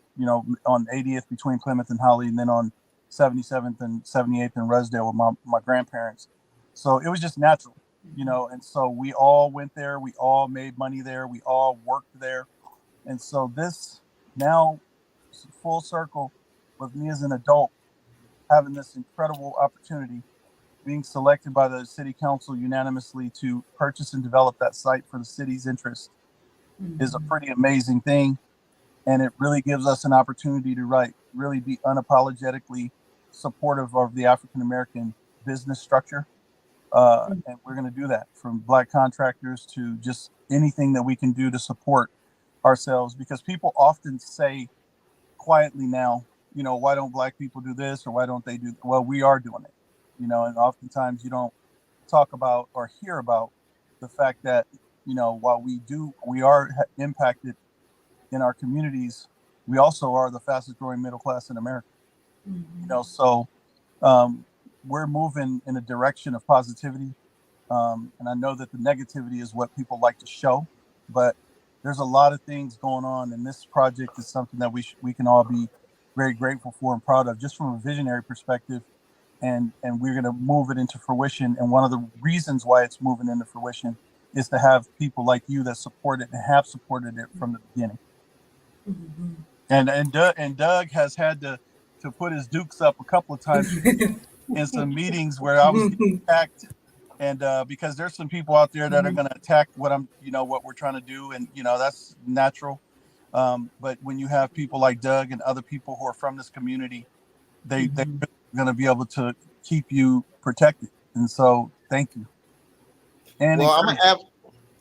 on 80th between Plymouth and Holly, and then on 77th and 78th in Rosedale with my grandparents. So it was just natural, and so we all went there. We all made money there. We all worked there. And so this now full circle with me as an adult, having this incredible opportunity, being selected by the city council unanimously to purchase and develop that site for the city's interest is a pretty amazing thing. And it really gives us an opportunity to really be unapologetically supportive of the African-American business structure. And we're going to do that, from Black contractors to just anything that we can do to support ourselves, because people often say quietly now, why don't Black people do this, or why don't they do? Well, we are doing it, and oftentimes you don't talk about or hear about the fact that, while we are impacted in our communities, we also are the fastest growing middle class in America. So we're moving in a direction of positivity. And I know that the negativity is what people like to show, but there's a lot of things going on. And this project is something that we can all be very grateful for and proud of, just from a visionary perspective. And we're going to move it into fruition. And one of the reasons why it's moving into fruition is to have people like you that support it and have supported it from the beginning. And Doug has had to put his dukes up a couple of times in some meetings where I was getting attacked. And because there's some people out there that are going to attack what we're trying to do. And, that's natural. But when you have people like Doug and other people who are from this community, they're going to be able to keep you protected. And so thank you. And well,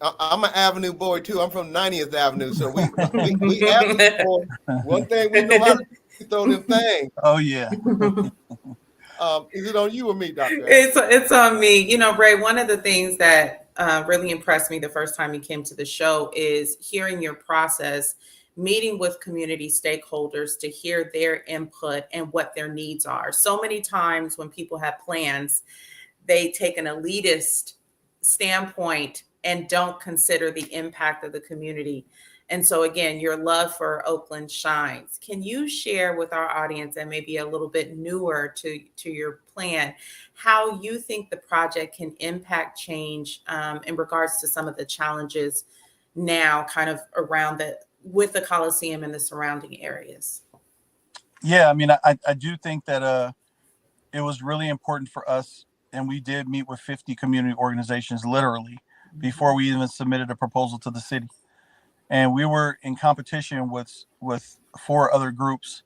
I'm an Avenue boy too. I'm from 90th Avenue. So we Avenue boy. One thing we know how to throw them things. Oh, yeah. Is it on you or me, Dr.? It's on me. Ray, one of the things that really impressed me the first time you came to the show is hearing your process, meeting with community stakeholders to hear their input and what their needs are. So many times when people have plans, they take an elitist standpoint and don't consider the impact of the community. And so again, your love for Oakland shines. Can you share with our audience, and maybe a little bit newer to your plan, how you think the project can impact change in regards to some of the challenges now kind of around with the Coliseum and the surrounding areas? Yeah, I mean, I do think that it was really important for us, and we did meet with 50 community organizations literally before we even submitted a proposal to the city. And we were in competition with 4 other groups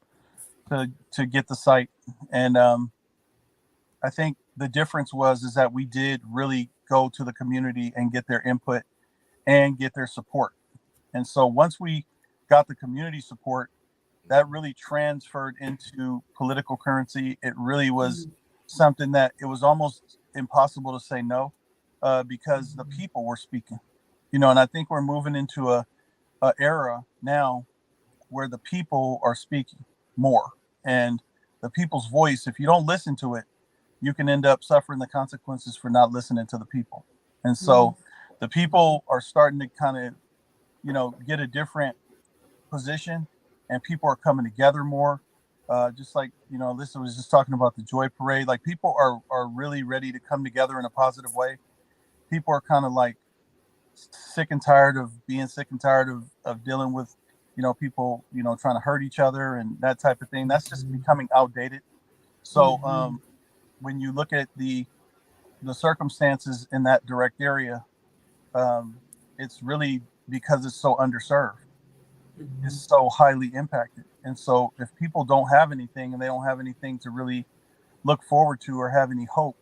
to get the site. And I think the difference is that we did really go to the community and get their input and get their support. And so once we got the community support, that really transferred into political currency. It really was something that it was almost impossible to say no, because the people were speaking, and I think we're moving into a era now where the people are speaking more, and the people's voice, if you don't listen to it, you can end up suffering the consequences for not listening to the people. And so the people are starting to kind of, get a different position, and people are coming together more. Just like, Alyssa was just talking about the Joy Parade. Like, people are really ready to come together in a positive way. People are kind of like sick and tired of being sick and tired of dealing with, people, trying to hurt each other and that type of thing. That's just becoming outdated. So when you look at the circumstances in that direct area, it's really because it's so underserved. It's so highly impacted. And so if people don't have anything and they don't have anything to really look forward to or have any hope,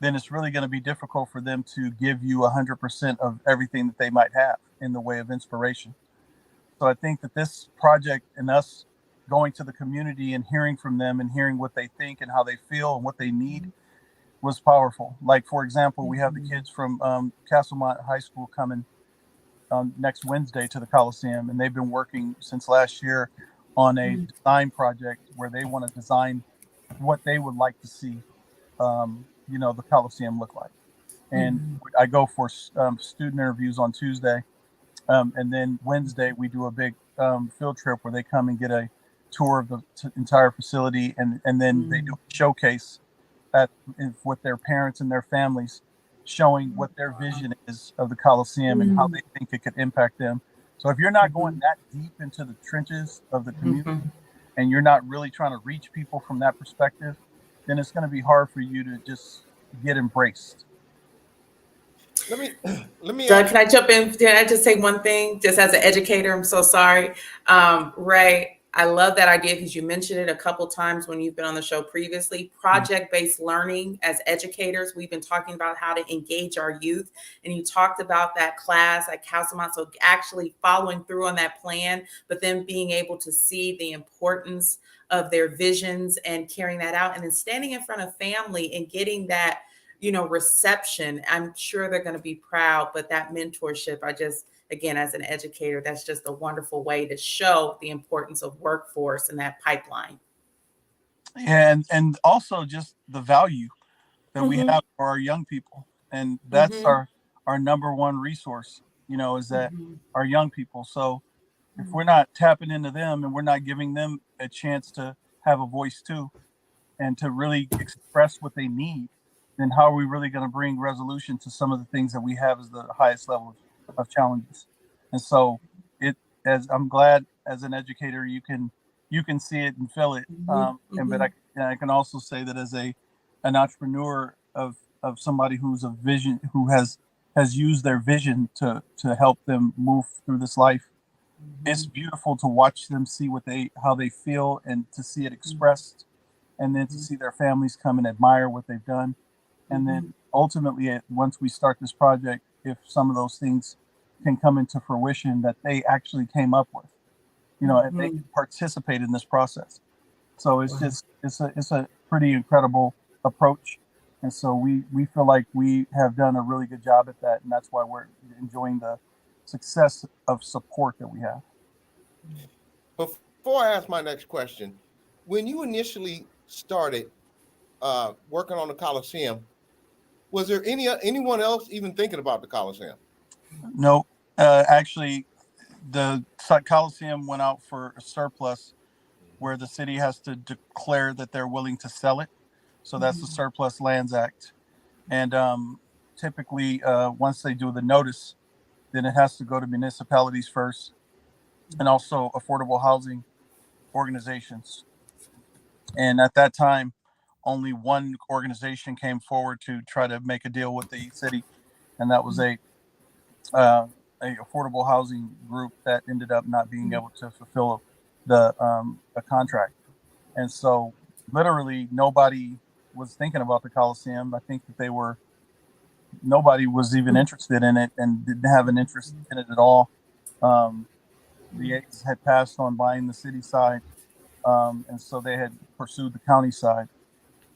then it's really going to be difficult for them to give you 100% of everything that they might have in the way of inspiration. So I think that this project and us going to the community and hearing from them and hearing what they think and how they feel and what they need was powerful. Like, for example, we have the kids from Castlemont High School coming next Wednesday to the Coliseum, and they've been working since last year on a design project where they want to design what they would like to see, the Coliseum look like. And I go for student interviews on Tuesday, and then Wednesday we do a big field trip where they come and get a tour of the entire facility, and then they do a showcase with their parents and their families, showing what their vision is of the Coliseum and how they think it could impact them. So if you're not going that deep into the trenches of the community and you're not really trying to reach people from that perspective, then it's going to be hard for you to just get embraced. Let me Doug, can I jump in? Can I just say one thing, just as an educator? I'm so sorry. Ray, I love that idea because you mentioned it a couple times when you've been on the show previously. Project-based learning as educators, we've been talking about how to engage our youth. And you talked about that class at Castlemont. So actually following through on that plan, but then being able to see the importance of their visions and carrying that out. And then standing in front of family and getting that reception. I'm sure they're going to be proud, but that mentorship, again, as an educator, that's just a wonderful way to show the importance of workforce in that pipeline. And also just the value that we have for our young people. And that's our number one resource, is that our young people. So if we're not tapping into them and we're not giving them a chance to have a voice too, and to really express what they need, then how are we really going to bring resolution to some of the things that we have as the highest level of challenges? And so as I'm glad as an educator, you can see it and feel it. But I can also say that as an entrepreneur of somebody who's who has used their vision to help them move through this life, it's beautiful to watch them see how they feel and to see it expressed, and then to see their families come and admire what they've done. And then ultimately, once we start this project, if some of those things can come into fruition that they actually came up with, and they can participate in this process. So it's a pretty incredible approach. And so we feel like we have done a really good job at that. And that's why we're enjoying the success of support that we have. Before I ask my next question, when you initially started working on the Coliseum, was there anyone else even thinking about the Coliseum? No, actually, the Coliseum went out for a surplus where the city has to declare that they're willing to sell it. So that's the Surplus Lands Act. And typically, once they do the notice, then it has to go to municipalities first and also affordable housing organizations. And at that time, only one organization came forward to try to make a deal with the city, and that was a affordable housing group that ended up not being able to fulfill the contract. And so literally nobody was thinking about the Coliseum. I think that nobody was even interested in it and didn't have an interest in it at all. The A's had passed on buying the city side, and so they had pursued the county side.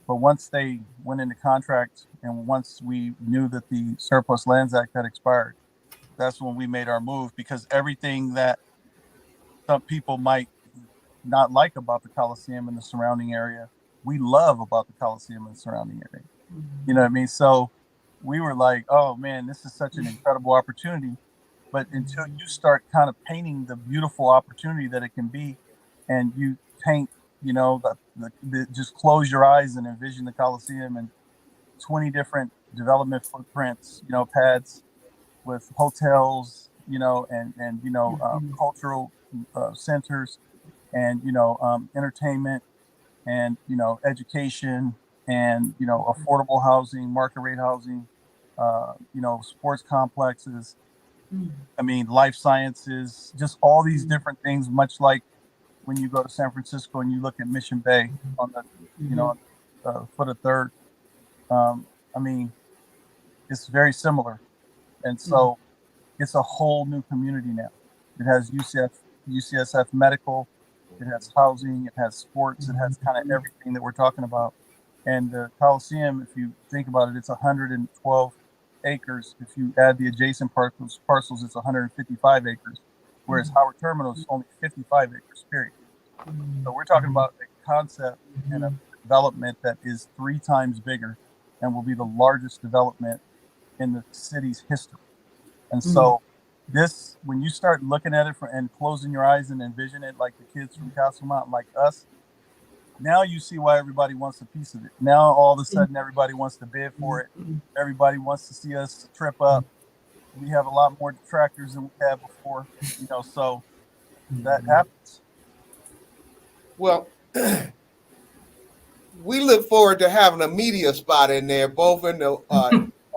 But once they went into contract and once we knew that the Surplus Lands Act had expired, that's when we made our move, because everything that some people might not like about the Coliseum and the surrounding area, we love about the Coliseum and surrounding area. You know what I mean? So we were like, oh man, this is such an incredible opportunity. But until you start kind of painting the beautiful opportunity that it can be, and you paint, you know, just close your eyes and envision the Coliseum and 20 different development footprints, you know, pads with hotels, you know, and you know, cultural centers, and you know, entertainment, and you know, education, and you know, affordable housing, market rate housing, you know, sports complexes. I mean, life sciences, just all these different things. Much like when you go to San Francisco and you look at Mission Bay on the, you know, foot of Third. I mean, it's very similar, and so it's a whole new community now. It has UCSF medical, it has housing, it has sports, it has kind of everything that we're talking about. And the Coliseum, if you think about it, it's 112 acres. If you add the adjacent parcels, it's 155 acres, whereas Howard Terminal is only 55 acres, period. So we're talking about a concept and a development that is 3 times bigger and will be the largest development in the city's history. And so this, when you start looking at it and closing your eyes and envision it like the kids from Castle Mountain, like us, now you see why everybody wants a piece of it. Now all of a sudden everybody wants to bid for it. Everybody wants to see us trip up. We have a lot more detractors than we had before, you know, so that happens. Well, we look forward to having a media spot in there, both in the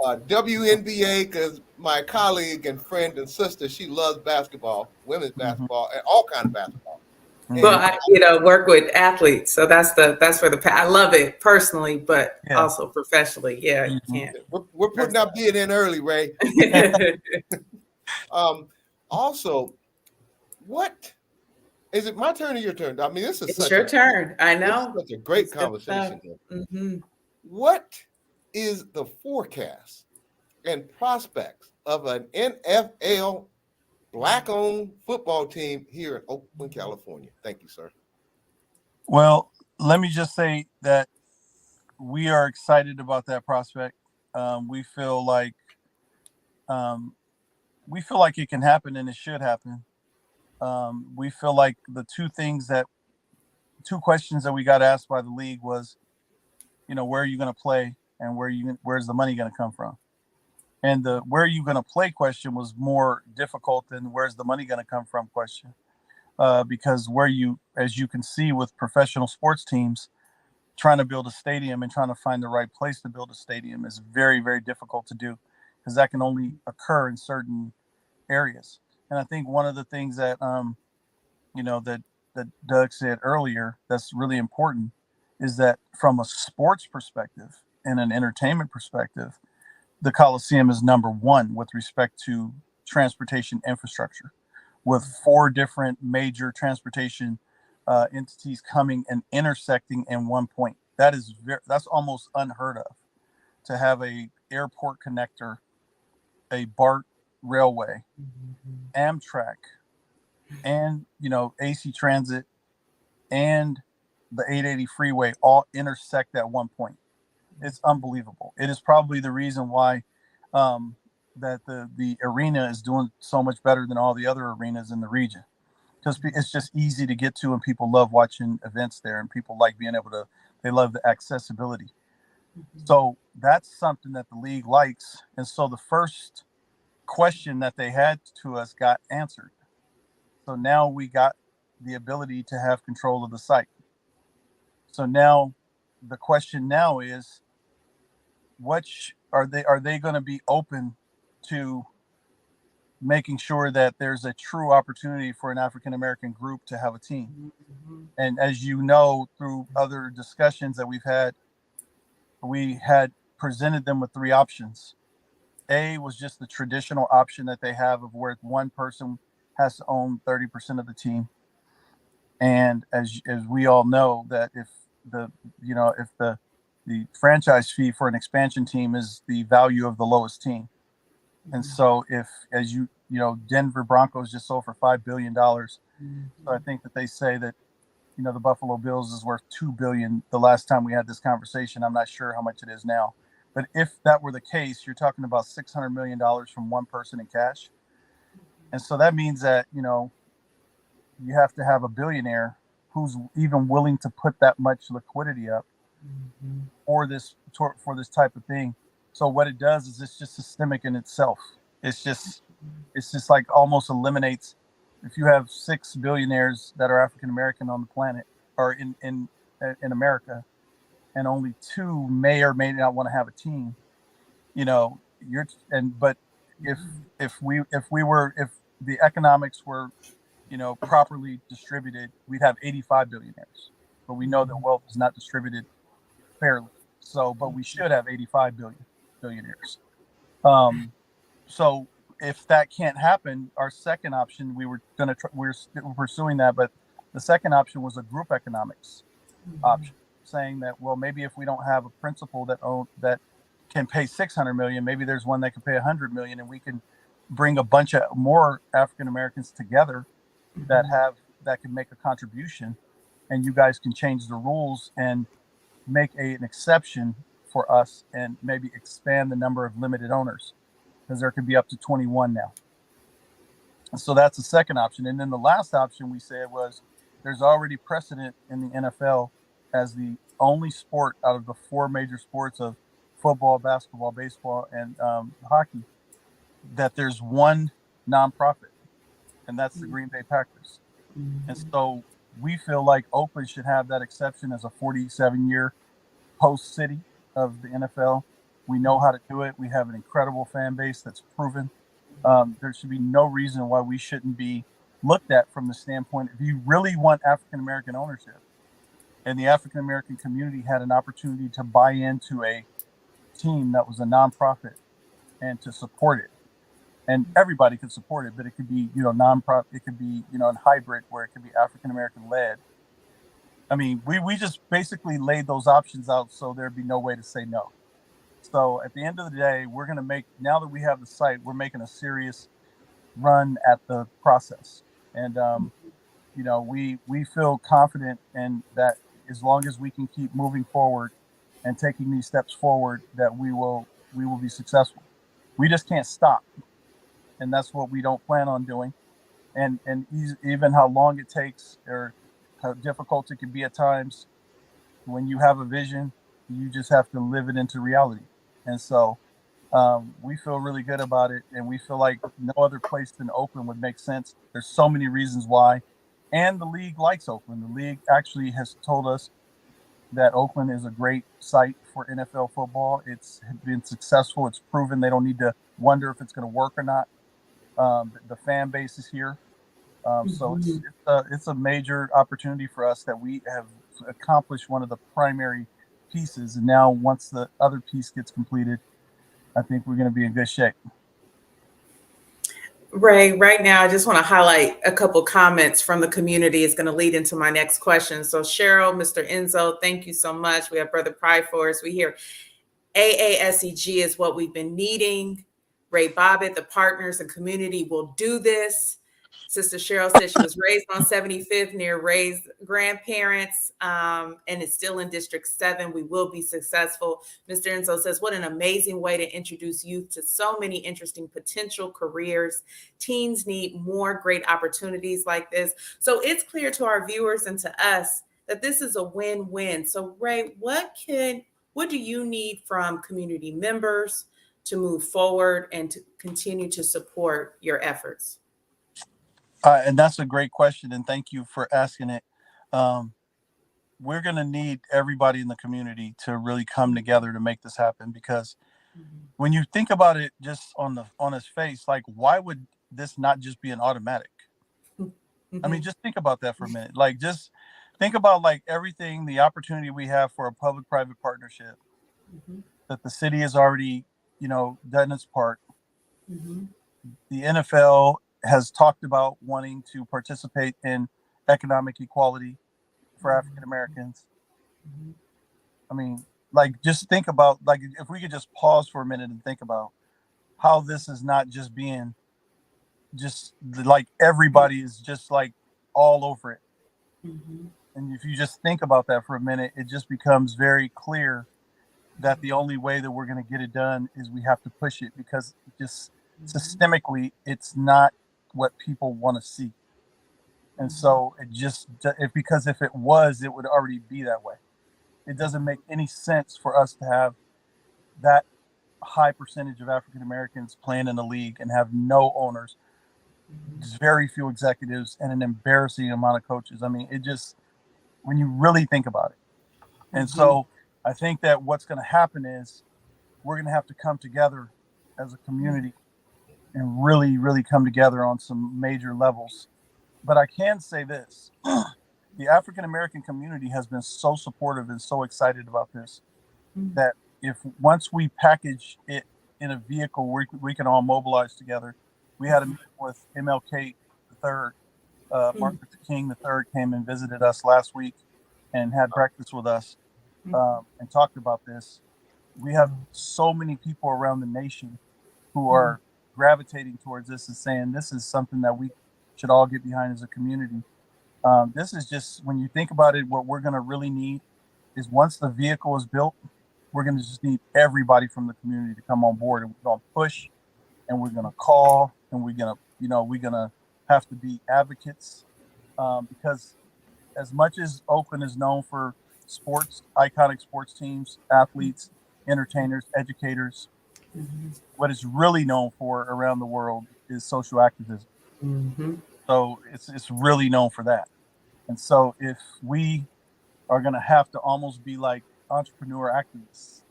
WNBA, because my colleague and friend and sister, she loves basketball, women's basketball, and all kinds of basketball. Well, I, you know, work with athletes, so that's where I love it personally, but also professionally. Yeah, you can't. We're putting our bid in early, Ray. Also, what is it? My turn or your turn? I mean, this is It's your turn. I know. This is such a great conversation here. What is the forecast and prospects of an NFL Black-owned football team here in Oakland, California? Thank you, sir. Well, let me just say that we are excited about that prospect. We feel like it can happen, and it should happen. We feel like the two questions that we got asked by the league was, you know, where are you going to play, and where's the money going to come from? And the where are you going to play question was more difficult than where's the money going to come from question. Because as you can see with professional sports teams, trying to build a stadium and trying to find the right place to build a stadium is very, very difficult to do, because that can only occur in certain areas. And I think one of the things that, you know, that Doug said earlier that's really important is that from a sports perspective and an entertainment perspective, the Coliseum is number one with respect to transportation infrastructure, with 4 different major transportation entities coming and intersecting in one point. That's almost unheard of, to have a airport connector, a BART railway, Amtrak, and you know, AC Transit and the 880 freeway all intersect at one point. It's unbelievable. It is probably the reason why that the arena is doing so much better than all the other arenas in the region, because it's just easy to get to, and people love watching events there, and people like being able to, they love the accessibility. So that's something that the league likes. And so the first question that they had to us got answered. So now we got the ability to have control of the site. So now the question now is, are they going to be open to making sure that there's a true opportunity for an African-American group to have a team? And as you know, through other discussions that we had presented them with 3 options. A was just the traditional option that they have of where one person has to own 30% of the team. And as we all know, that if the franchise fee for an expansion team is the value of the lowest team. And so if, as you know, Denver Broncos just sold for $5 billion. So I think that they say that the Buffalo Bills is worth $2 billion. The last time we had this conversation, I'm not sure how much it is now. But if that were the case, you're talking about $600 million from one person in cash. And so that means that, you have to have a billionaire who's even willing to put that much liquidity up for this type of thing. So what it does is it's just systemic in itself. It's just like almost eliminates, if you have 6 billionaires that are African American on the planet or in America, and only 2 may or may not want to have a team, but if the economics were, properly distributed, we'd have 85 billionaires. But we know that wealth is not distributed fairly. So, but we should have 85 billionaires. So if that can't happen, our second option, we're pursuing that, but the second option was a group economics option, saying that, well, maybe if we don't have a principal that can pay 600 million, maybe there's one that can pay 100 million, and we can bring a bunch of more African Americans together that can make a contribution, and you guys can change the rules and make an exception for us and maybe expand the number of limited owners, because there could be up to 21 now. So that's the second option. And then the last option we said was, there's already precedent in the NFL as the only sport out of the 4 major sports of football, basketball, baseball, and hockey, that there's one nonprofit, and that's the Green Bay Packers. And so we feel like Oakland should have that exception as a 47-year host city of the NFL. We know how to do it. We have an incredible fan base that's proven. There should be no reason why we shouldn't be looked at from the standpoint, if you really want African American ownership, and the African American community had an opportunity to buy into a team that was a nonprofit and to support it. And everybody could support it, but it could be, nonprofit, it could be, a hybrid where it could be African American led. I mean, we just basically laid those options out so there'd be no way to say no. So at the end of the day, we're going to now that we have the site, we're making a serious run at the process. And, we feel confident in that, as long as we can keep moving forward and taking these steps forward, that we will be successful. We just can't stop. And that's what we don't plan on doing. And even how long it takes or how difficult it can be at times, when you have a vision, you just have to live it into reality. And so we feel really good about it. And we feel like no other place than Oakland would make sense. There's so many reasons why. And the league likes Oakland. The league actually has told us that Oakland is a great site for NFL football. It's been successful. It's proven. They don't need to wonder if it's going to work or not. The fan base is here. So it's a major opportunity for us that we have accomplished one of the primary pieces. And now once the other piece gets completed, I think we're going to be in good shape. Ray, right now, I just want to highlight a couple comments from the community. It's going to lead into my next question. So Cheryl, Mr. Enzo, thank you so much. We have Brother Pride for us. We hear AASEG is what we've been needing. Ray Bobbitt, the partners and community will do this. Sister Cheryl said she was raised on 75th near Ray's grandparents, and it's still in District 7. We will be successful. Mr. Enzo says, what an amazing way to introduce youth to so many interesting potential careers. Teens need more great opportunities like this. So it's clear to our viewers and to us that this is a win-win. So Ray, what do you need from community members to move forward and to continue to support your efforts? And that's a great question, and thank you for asking it. We're going to need everybody in the community to really come together to make this happen, because when you think about it just on its face, like, why would this not just be an automatic? I mean, just think about that for a minute. Like, just think about like everything, the opportunity we have for a public-private partnership that the city has already, done its part. The NFL has talked about wanting to participate in economic equality for African Americans. I mean, like, just think about, like, if we could just pause for a minute and think about how this is not just being just like everybody is just like all over it. And if you just think about that for a minute, it just becomes very clear that the only way that we're going to get it done is we have to push it, because just systemically, it's not what people want to see. And so because if it was, it would already be that way. It doesn't make any sense for us to have that high percentage of African Americans playing in the league and have no owners, very few executives, and an embarrassing amount of coaches. I mean, it just, when you really think about it. And so I think that what's going to happen is we're going to have to come together as a community and really, really come together on some major levels. But I can say this, the African American community has been so supportive and so excited about this, that if once we package it in a vehicle where we can all mobilize together. We had a meeting with MLK III, Martin Luther King III came and visited us last week and had breakfast with us, and talked about this. We have so many people around the nation who are gravitating towards this and saying this is something that we should all get behind as a community. This is just, when you think about it, what we're going to really need is, once the vehicle is built, we're going to just need everybody from the community to come on board, and we're going to push, and we're going to call, and we're going to have to be advocates, because as much as Oakland is known for sports, iconic sports teams, athletes, entertainers, educators, what it's really known for around the world is social activism. So it's really known for that. And so if we are going to have to almost be like entrepreneur activists,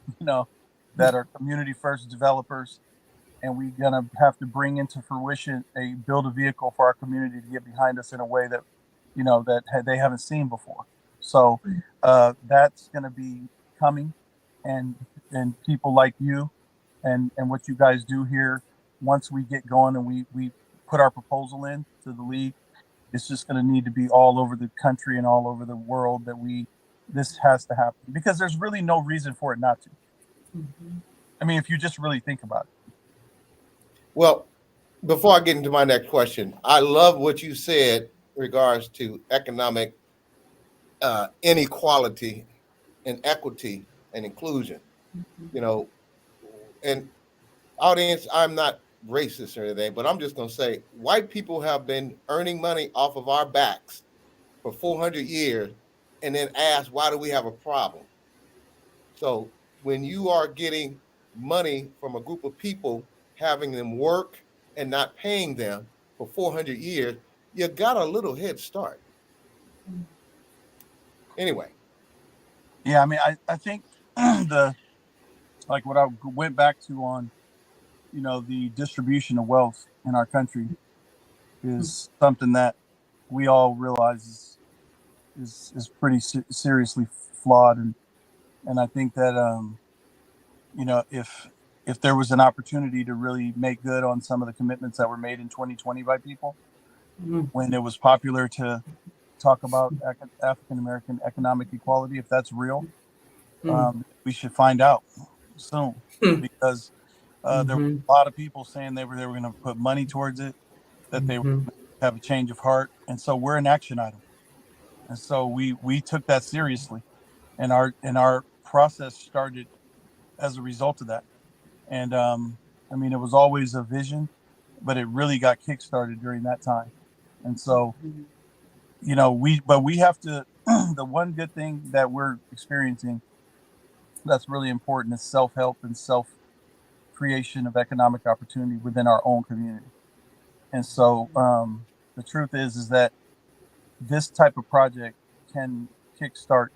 that are community first developers, and we're going to have to bring into fruition build a vehicle for our community to get behind us in a way that, they haven't seen before. So that's going to be coming, and people like you and what you guys do here, once we get going and we put our proposal in to the league, it's just going to need to be all over the country and all over the world that this has to happen, because there's really no reason for it not to. I mean, if you just really think about it. Well, before I get into my next question, I love what you said in regards to economic inequality and equity and inclusion. And audience, I'm not racist or anything, but I'm just going to say white people have been earning money off of our backs for 400 years, and then ask, why do we have a problem? So when you are getting money from a group of people, having them work and not paying them for 400 years, you got a little head start. Anyway. Yeah, I mean, I think what I went back to on, the distribution of wealth in our country is something that we all realize is pretty seriously flawed, and I think that if there was an opportunity to really make good on some of the commitments that were made in 2020 by people, when it was popular to talk about African American economic equality, if that's real, we should find out soon, because there were a lot of people saying they were going to put money towards it, that they would have a change of heart, and so we're an action item, and so we took that seriously, and our process started as a result of that. And I mean, it was always a vision, but it really got kickstarted during that time. And so we have to the one good thing that we're experiencing that's really important is self-help and self-creation of economic opportunity within our own community. And so the truth is that this type of project can kickstart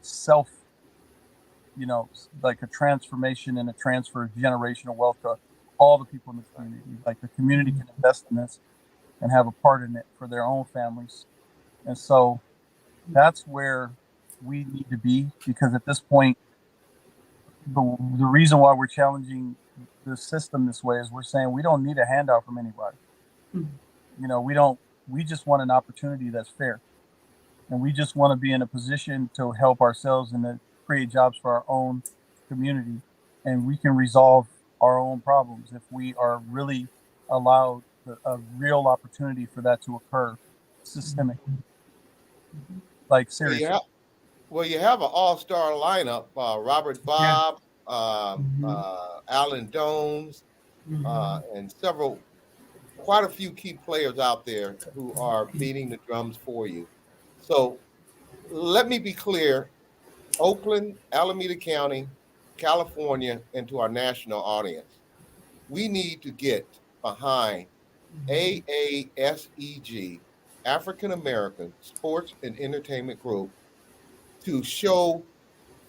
like a transformation and a transfer of generational wealth to all the people in the community. Like, the community can invest in this and have a part in it for their own families. And so that's where we need to be, because at this point, the reason why we're challenging the system this way is we're saying we don't need a handout from anybody. We just want an opportunity that's fair. And we just want to be in a position to help ourselves and to create jobs for our own community. And we can resolve our own problems if we are really allowed a real opportunity for that to occur systemically. Like, seriously. Well, you have an all-star lineup: Robert Bobb, Alan Dones, and quite a few key players out there who are beating the drums for you. So let me be clear: Oakland, Alameda County, California, and to our national audience, we need to get behind AASEG, African American Sports and Entertainment Group, to show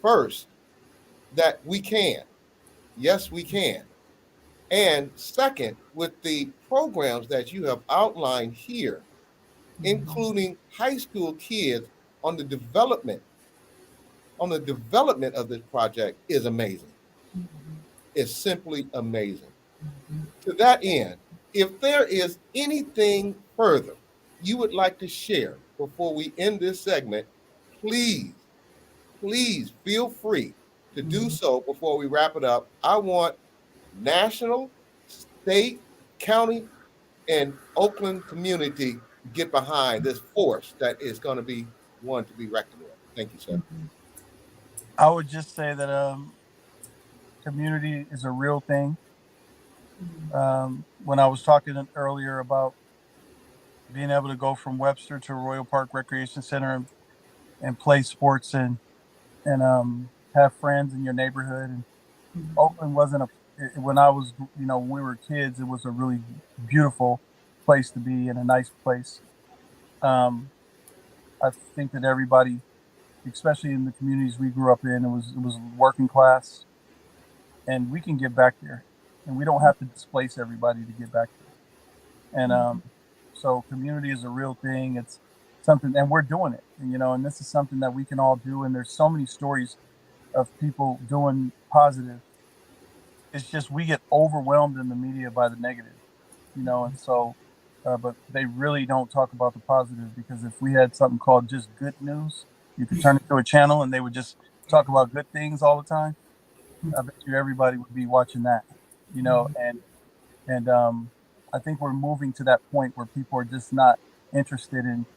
first that we can. Yes, we can. And second, with the programs that you have outlined here, including high school kids on the development of this project is amazing. It's simply amazing. To that end, if there is anything further you would like to share before we end this segment, please feel free to do so before we wrap it up. I want national, state, county, and Oakland community to get behind this force that is going to be one to be reckoned with. Thank you, sir. I would just say that community is a real thing. When I was talking earlier about being able to go from Webster to Royal Park Recreation Center and play sports and have friends in your neighborhood. And Oakland wasn't when I was, when we were kids, it was a really beautiful place to be and a nice place. I think that everybody, especially in the communities we grew up in, it was working class, and we can get back there, and we don't have to displace everybody to get back there. And so community is a real thing. It's something, and we're doing it, and this is something that we can all do. And there's so many stories of people doing positive. It's just we get overwhelmed in the media by the negative, and so, but they really don't talk about the positive, because if we had something called just good news, you could turn it to a channel and they would just talk about good things all the time. I bet you everybody would be watching that, and I think we're moving to that point where people are just not interested in,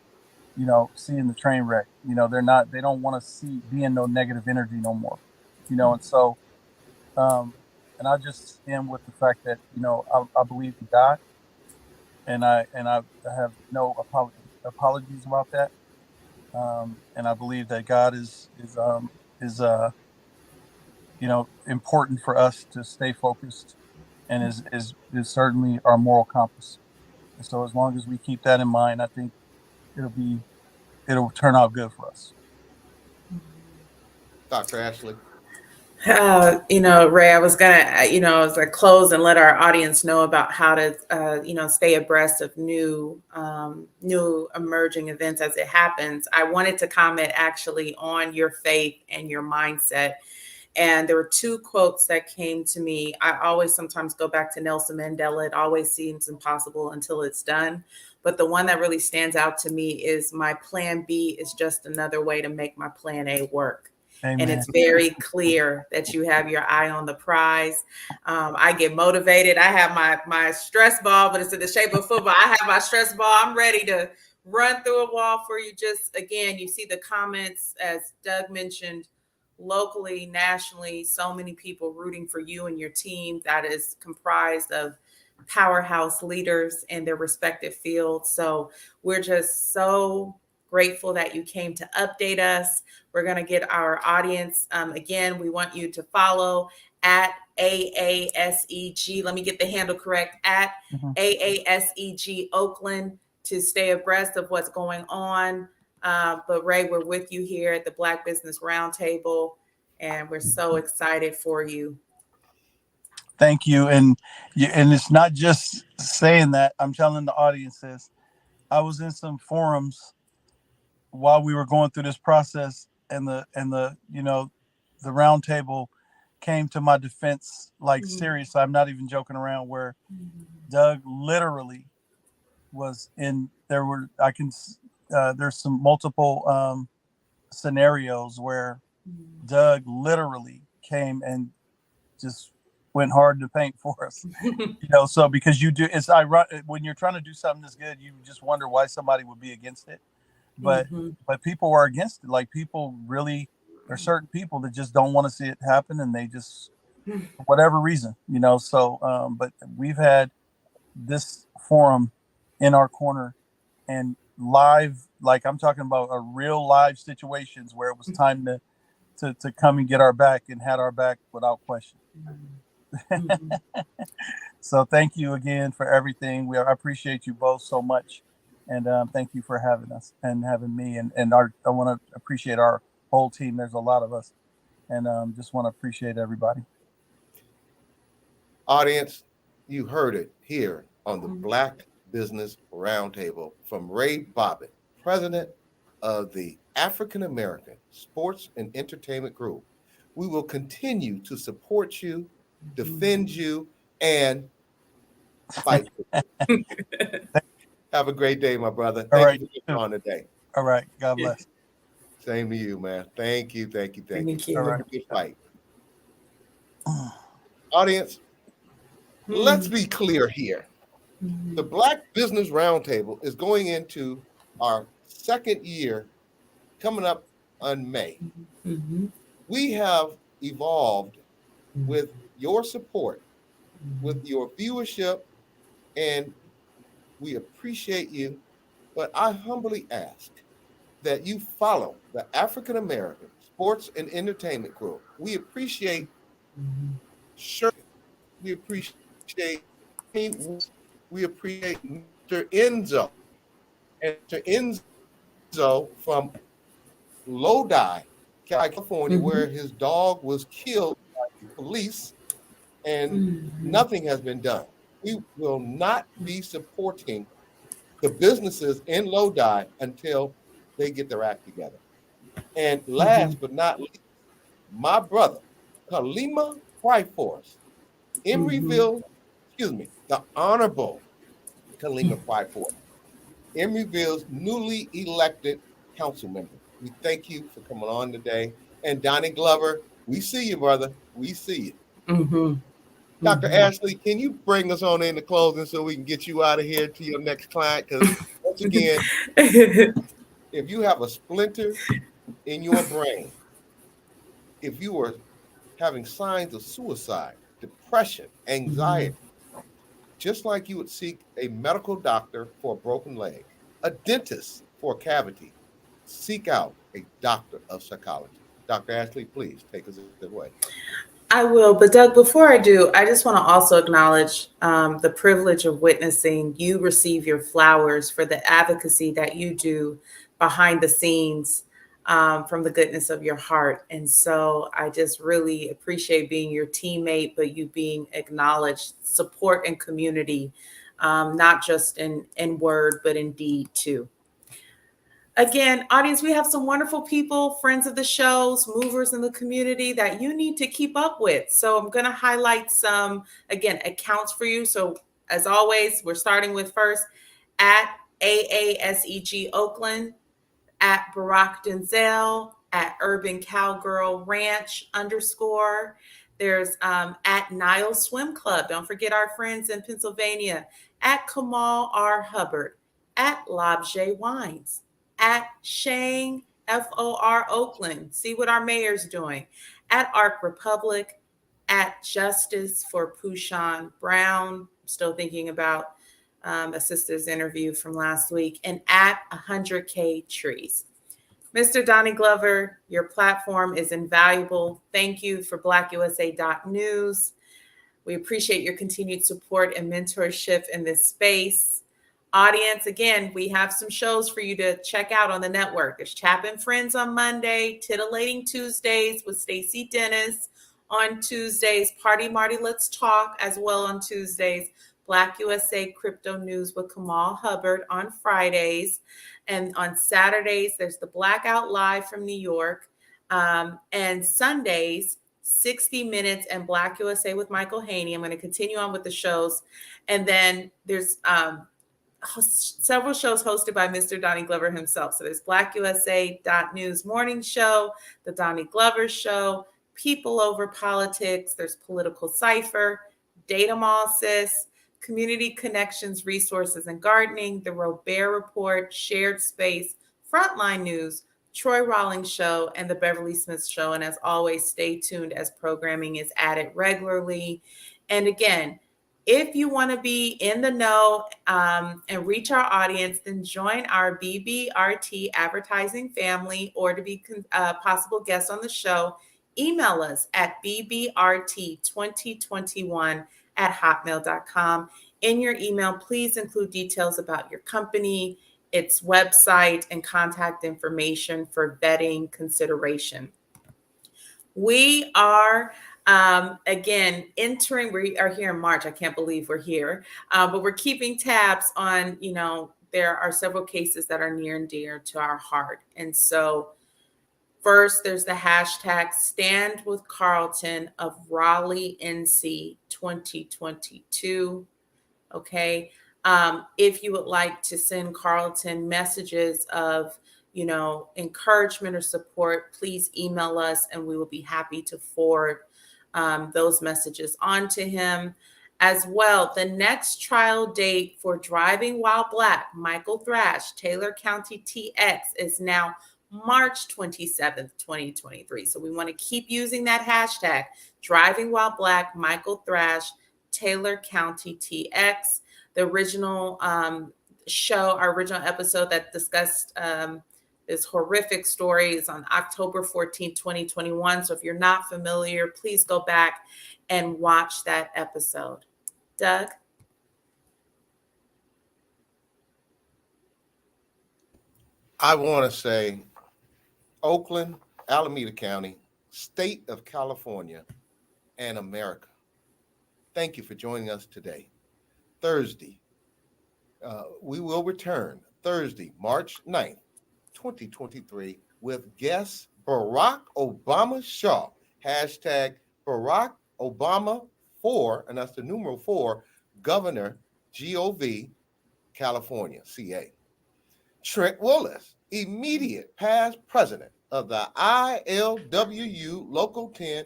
seeing the train wreck. They don't want to be in no negative energy no more, and so, and I just stand with the fact that, I believe in God, and I have no apologies about that. And I believe that God is important for us to stay focused, and is certainly our moral compass. And so as long as we keep that in mind, I think it'll turn out good for us. Dr. Ashley. Ray, I was gonna, as I close and let our audience know about how to, stay abreast of new emerging events as it happens. I wanted to comment actually on your faith and your mindset. And there were two quotes that came to me. I always sometimes go back to Nelson Mandela. It always seems impossible until it's done. But the one that really stands out to me is, my plan B is just another way to make my plan A work. Amen. And it's very clear that you have your eye on the prize. I get motivated. I have my stress ball, but it's in the shape of football. I have my stress ball. I'm ready to run through a wall for you. Just, again, you see the comments, as Doug mentioned, locally, nationally, so many people rooting for you and your team that is comprised of powerhouse leaders in their respective fields. So we're just so grateful that you came to update us. We're going to get our audience, again, we want you to follow at AASEG. Let me get the handle correct, at AASEG Oakland, to stay abreast of what's going on. But Ray, we're with you here at the Black Business Roundtable, and we're so excited for you. Thank you. And it's not just saying that. I'm telling the audience this. I was in some forums while we were going through this process, and the roundtable came to my defense, like serious. I'm not even joking around, where Doug literally was in, there's some multiple scenarios where Doug literally came and just went hard in the paint for us. So because it's ironic when you're trying to do something this good, you just wonder why somebody would be against it. but people are against it. Like people really, there's certain people that just don't want to see it happen, and they just, for whatever reason, So, but we've had this forum in our corner and live, like I'm talking about a real live situations where it was time to come and get our back and had our back without question. So thank you again for everything. I appreciate you both so much. And thank you for having us and having me. And I want to appreciate our whole team. There's a lot of us. And just want to appreciate everybody. Audience, you heard it here on the Black Business Roundtable from Ray Bobbitt, president of the African American Sports and Entertainment Group. We will continue to support you, defend you, and fight for you. Have a great day, my brother. Thank you for being on today. All right. God bless. Same to you, man. Thank you. Thank you. All right. Good fight. Audience, let's be clear here. The Black Business Roundtable is going into our second year coming up on May. We have evolved with your support, with your viewership, and we appreciate you. But I humbly ask that you follow the African American Sports and Entertainment Group. We appreciate we appreciate Mr. Enzo and Mr. Enzo from Lodi, California, where his dog was killed by the police and nothing has been done. We will not be supporting the businesses in Lodi until they get their act together. And last but not least, my brother, Kalima Twyforce, Emeryville, the Honorable Kalima Twyforce, Emeryville's newly elected council member. We thank you for coming on today. And Donnie Glover, we see you, brother. We see you. Dr. Ashley, can you bring us on into closing so we can get you out of here to your next client? Because once again, if you have a splinter in your brain, if you are having signs of suicide, depression, anxiety, just like you would seek a medical doctor for a broken leg, a dentist for a cavity, seek out a doctor of psychology. Dr. Ashley, please take us away. I will, but Doug, before I do, I just want to also acknowledge the privilege of witnessing you receive your flowers for the advocacy that you do behind the scenes from the goodness of your heart. And so I just really appreciate being your teammate, but you being acknowledged, support and community, not just in word, but in deed too. Again, audience, we have some wonderful people, friends of the shows, movers in the community that you need to keep up with. So I'm going to highlight some, again, accounts for you. So as always, we're starting with first at AASEG Oakland, at Barack Denzel, at Urban Cowgirl Ranch _. There's at Nile Swim Club. Don't forget our friends in Pennsylvania. At Kamal R. Hubbard, at Labjay Wines, at Shane FOR Oakland. See what our mayor's doing. At Arc Republic, at Justice for Pushan Brown. Still thinking about a sister's interview from last week. And at 100K Trees. Mr. Donnie Glover, your platform is invaluable. Thank you for BlackUSA.News. We appreciate your continued support and mentorship in this space. Audience, again, we have some shows for you to check out on the network. There's Chapin Friends on Monday, Titillating Tuesdays with Stacey Dennis on Tuesdays, Party Marty Let's Talk as well on Tuesdays, Black USA Crypto News with Kamal Hubbard on Fridays. And on Saturdays, there's the Blackout Live from New York. And Sundays, 60 Minutes and Black USA with Michael Haney. I'm going to continue on with the shows. And then there's several shows hosted by Mr. Donnie Glover himself. So there's BlackUSA.News Morning Show, The Donnie Glover Show, People Over Politics, there's Political Cipher, Data Mall Sis, Community Connections, Resources and Gardening, The Robert Report, Shared Space, Frontline News, Troy Rawlings Show, and The Beverly Smith Show. And as always, stay tuned as programming is added regularly. And again, if you want to be in the know and reach our audience, then join our BBRT advertising family, or to be possible guests on the show, email us at bbrt2021@hotmail.com. In your email, please include details about your company, its website, and contact information for vetting consideration. We are again entering. We are here in March. I can't believe we're here, but we're keeping tabs on. There are several cases that are near and dear to our heart, and so first, there's the hashtag Stand with Carlton of Raleigh, NC 2022. Okay. If you would like to send Carlton messages of, encouragement or support, please email us and we will be happy to forward those messages on to him. As well, the next trial date for Driving While Black, Michael Thrash, Taylor County TX, is now March 27th, 2023. So we want to keep using that hashtag, Driving While Black, Michael Thrash, Taylor County TX. The original show, our original episode that discussed this horrific story is on October 14th, 2021. So if you're not familiar, please go back and watch that episode. Doug? I want to say Oakland, Alameda County, State of California, and America. Thank you for joining us today. Thursday, we will return Thursday, March 9th, 2023, with guest Barack Obama Shaw, hashtag Barack Obama 4, and that's the numeral 4, Governor, GOV, California, CA. Trent Willis, immediate past president of the ILWU Local 10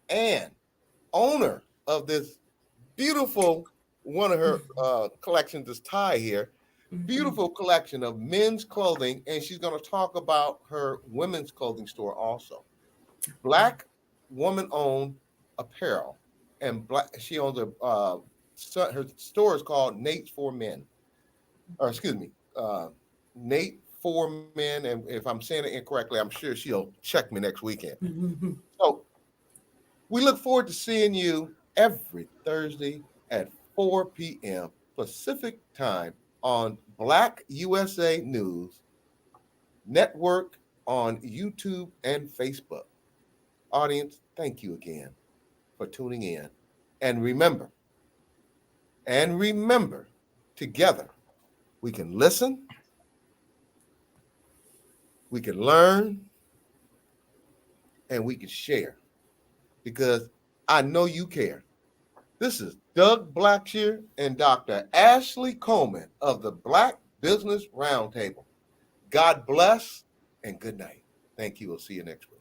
and owner of this beautiful, one of her collections is Ty here, beautiful collection of men's clothing, and she's going to talk about her women's clothing store also. Black woman-owned apparel, and she owns her store is called Nate for Men, or excuse me, Nate for Men, and if I'm saying it incorrectly, I'm sure she'll check me next weekend. So we look forward to seeing you every Thursday at 4 p.m. Pacific time on Black USA News Network on YouTube and Facebook. Audience, thank you again for tuning in. And remember, together we can listen, we can learn, and we can share, because I know you care. This is Doug Blackshear and Dr. Ashley Coleman of the Black Business Roundtable. God bless and good night. Thank you. We'll see you next week.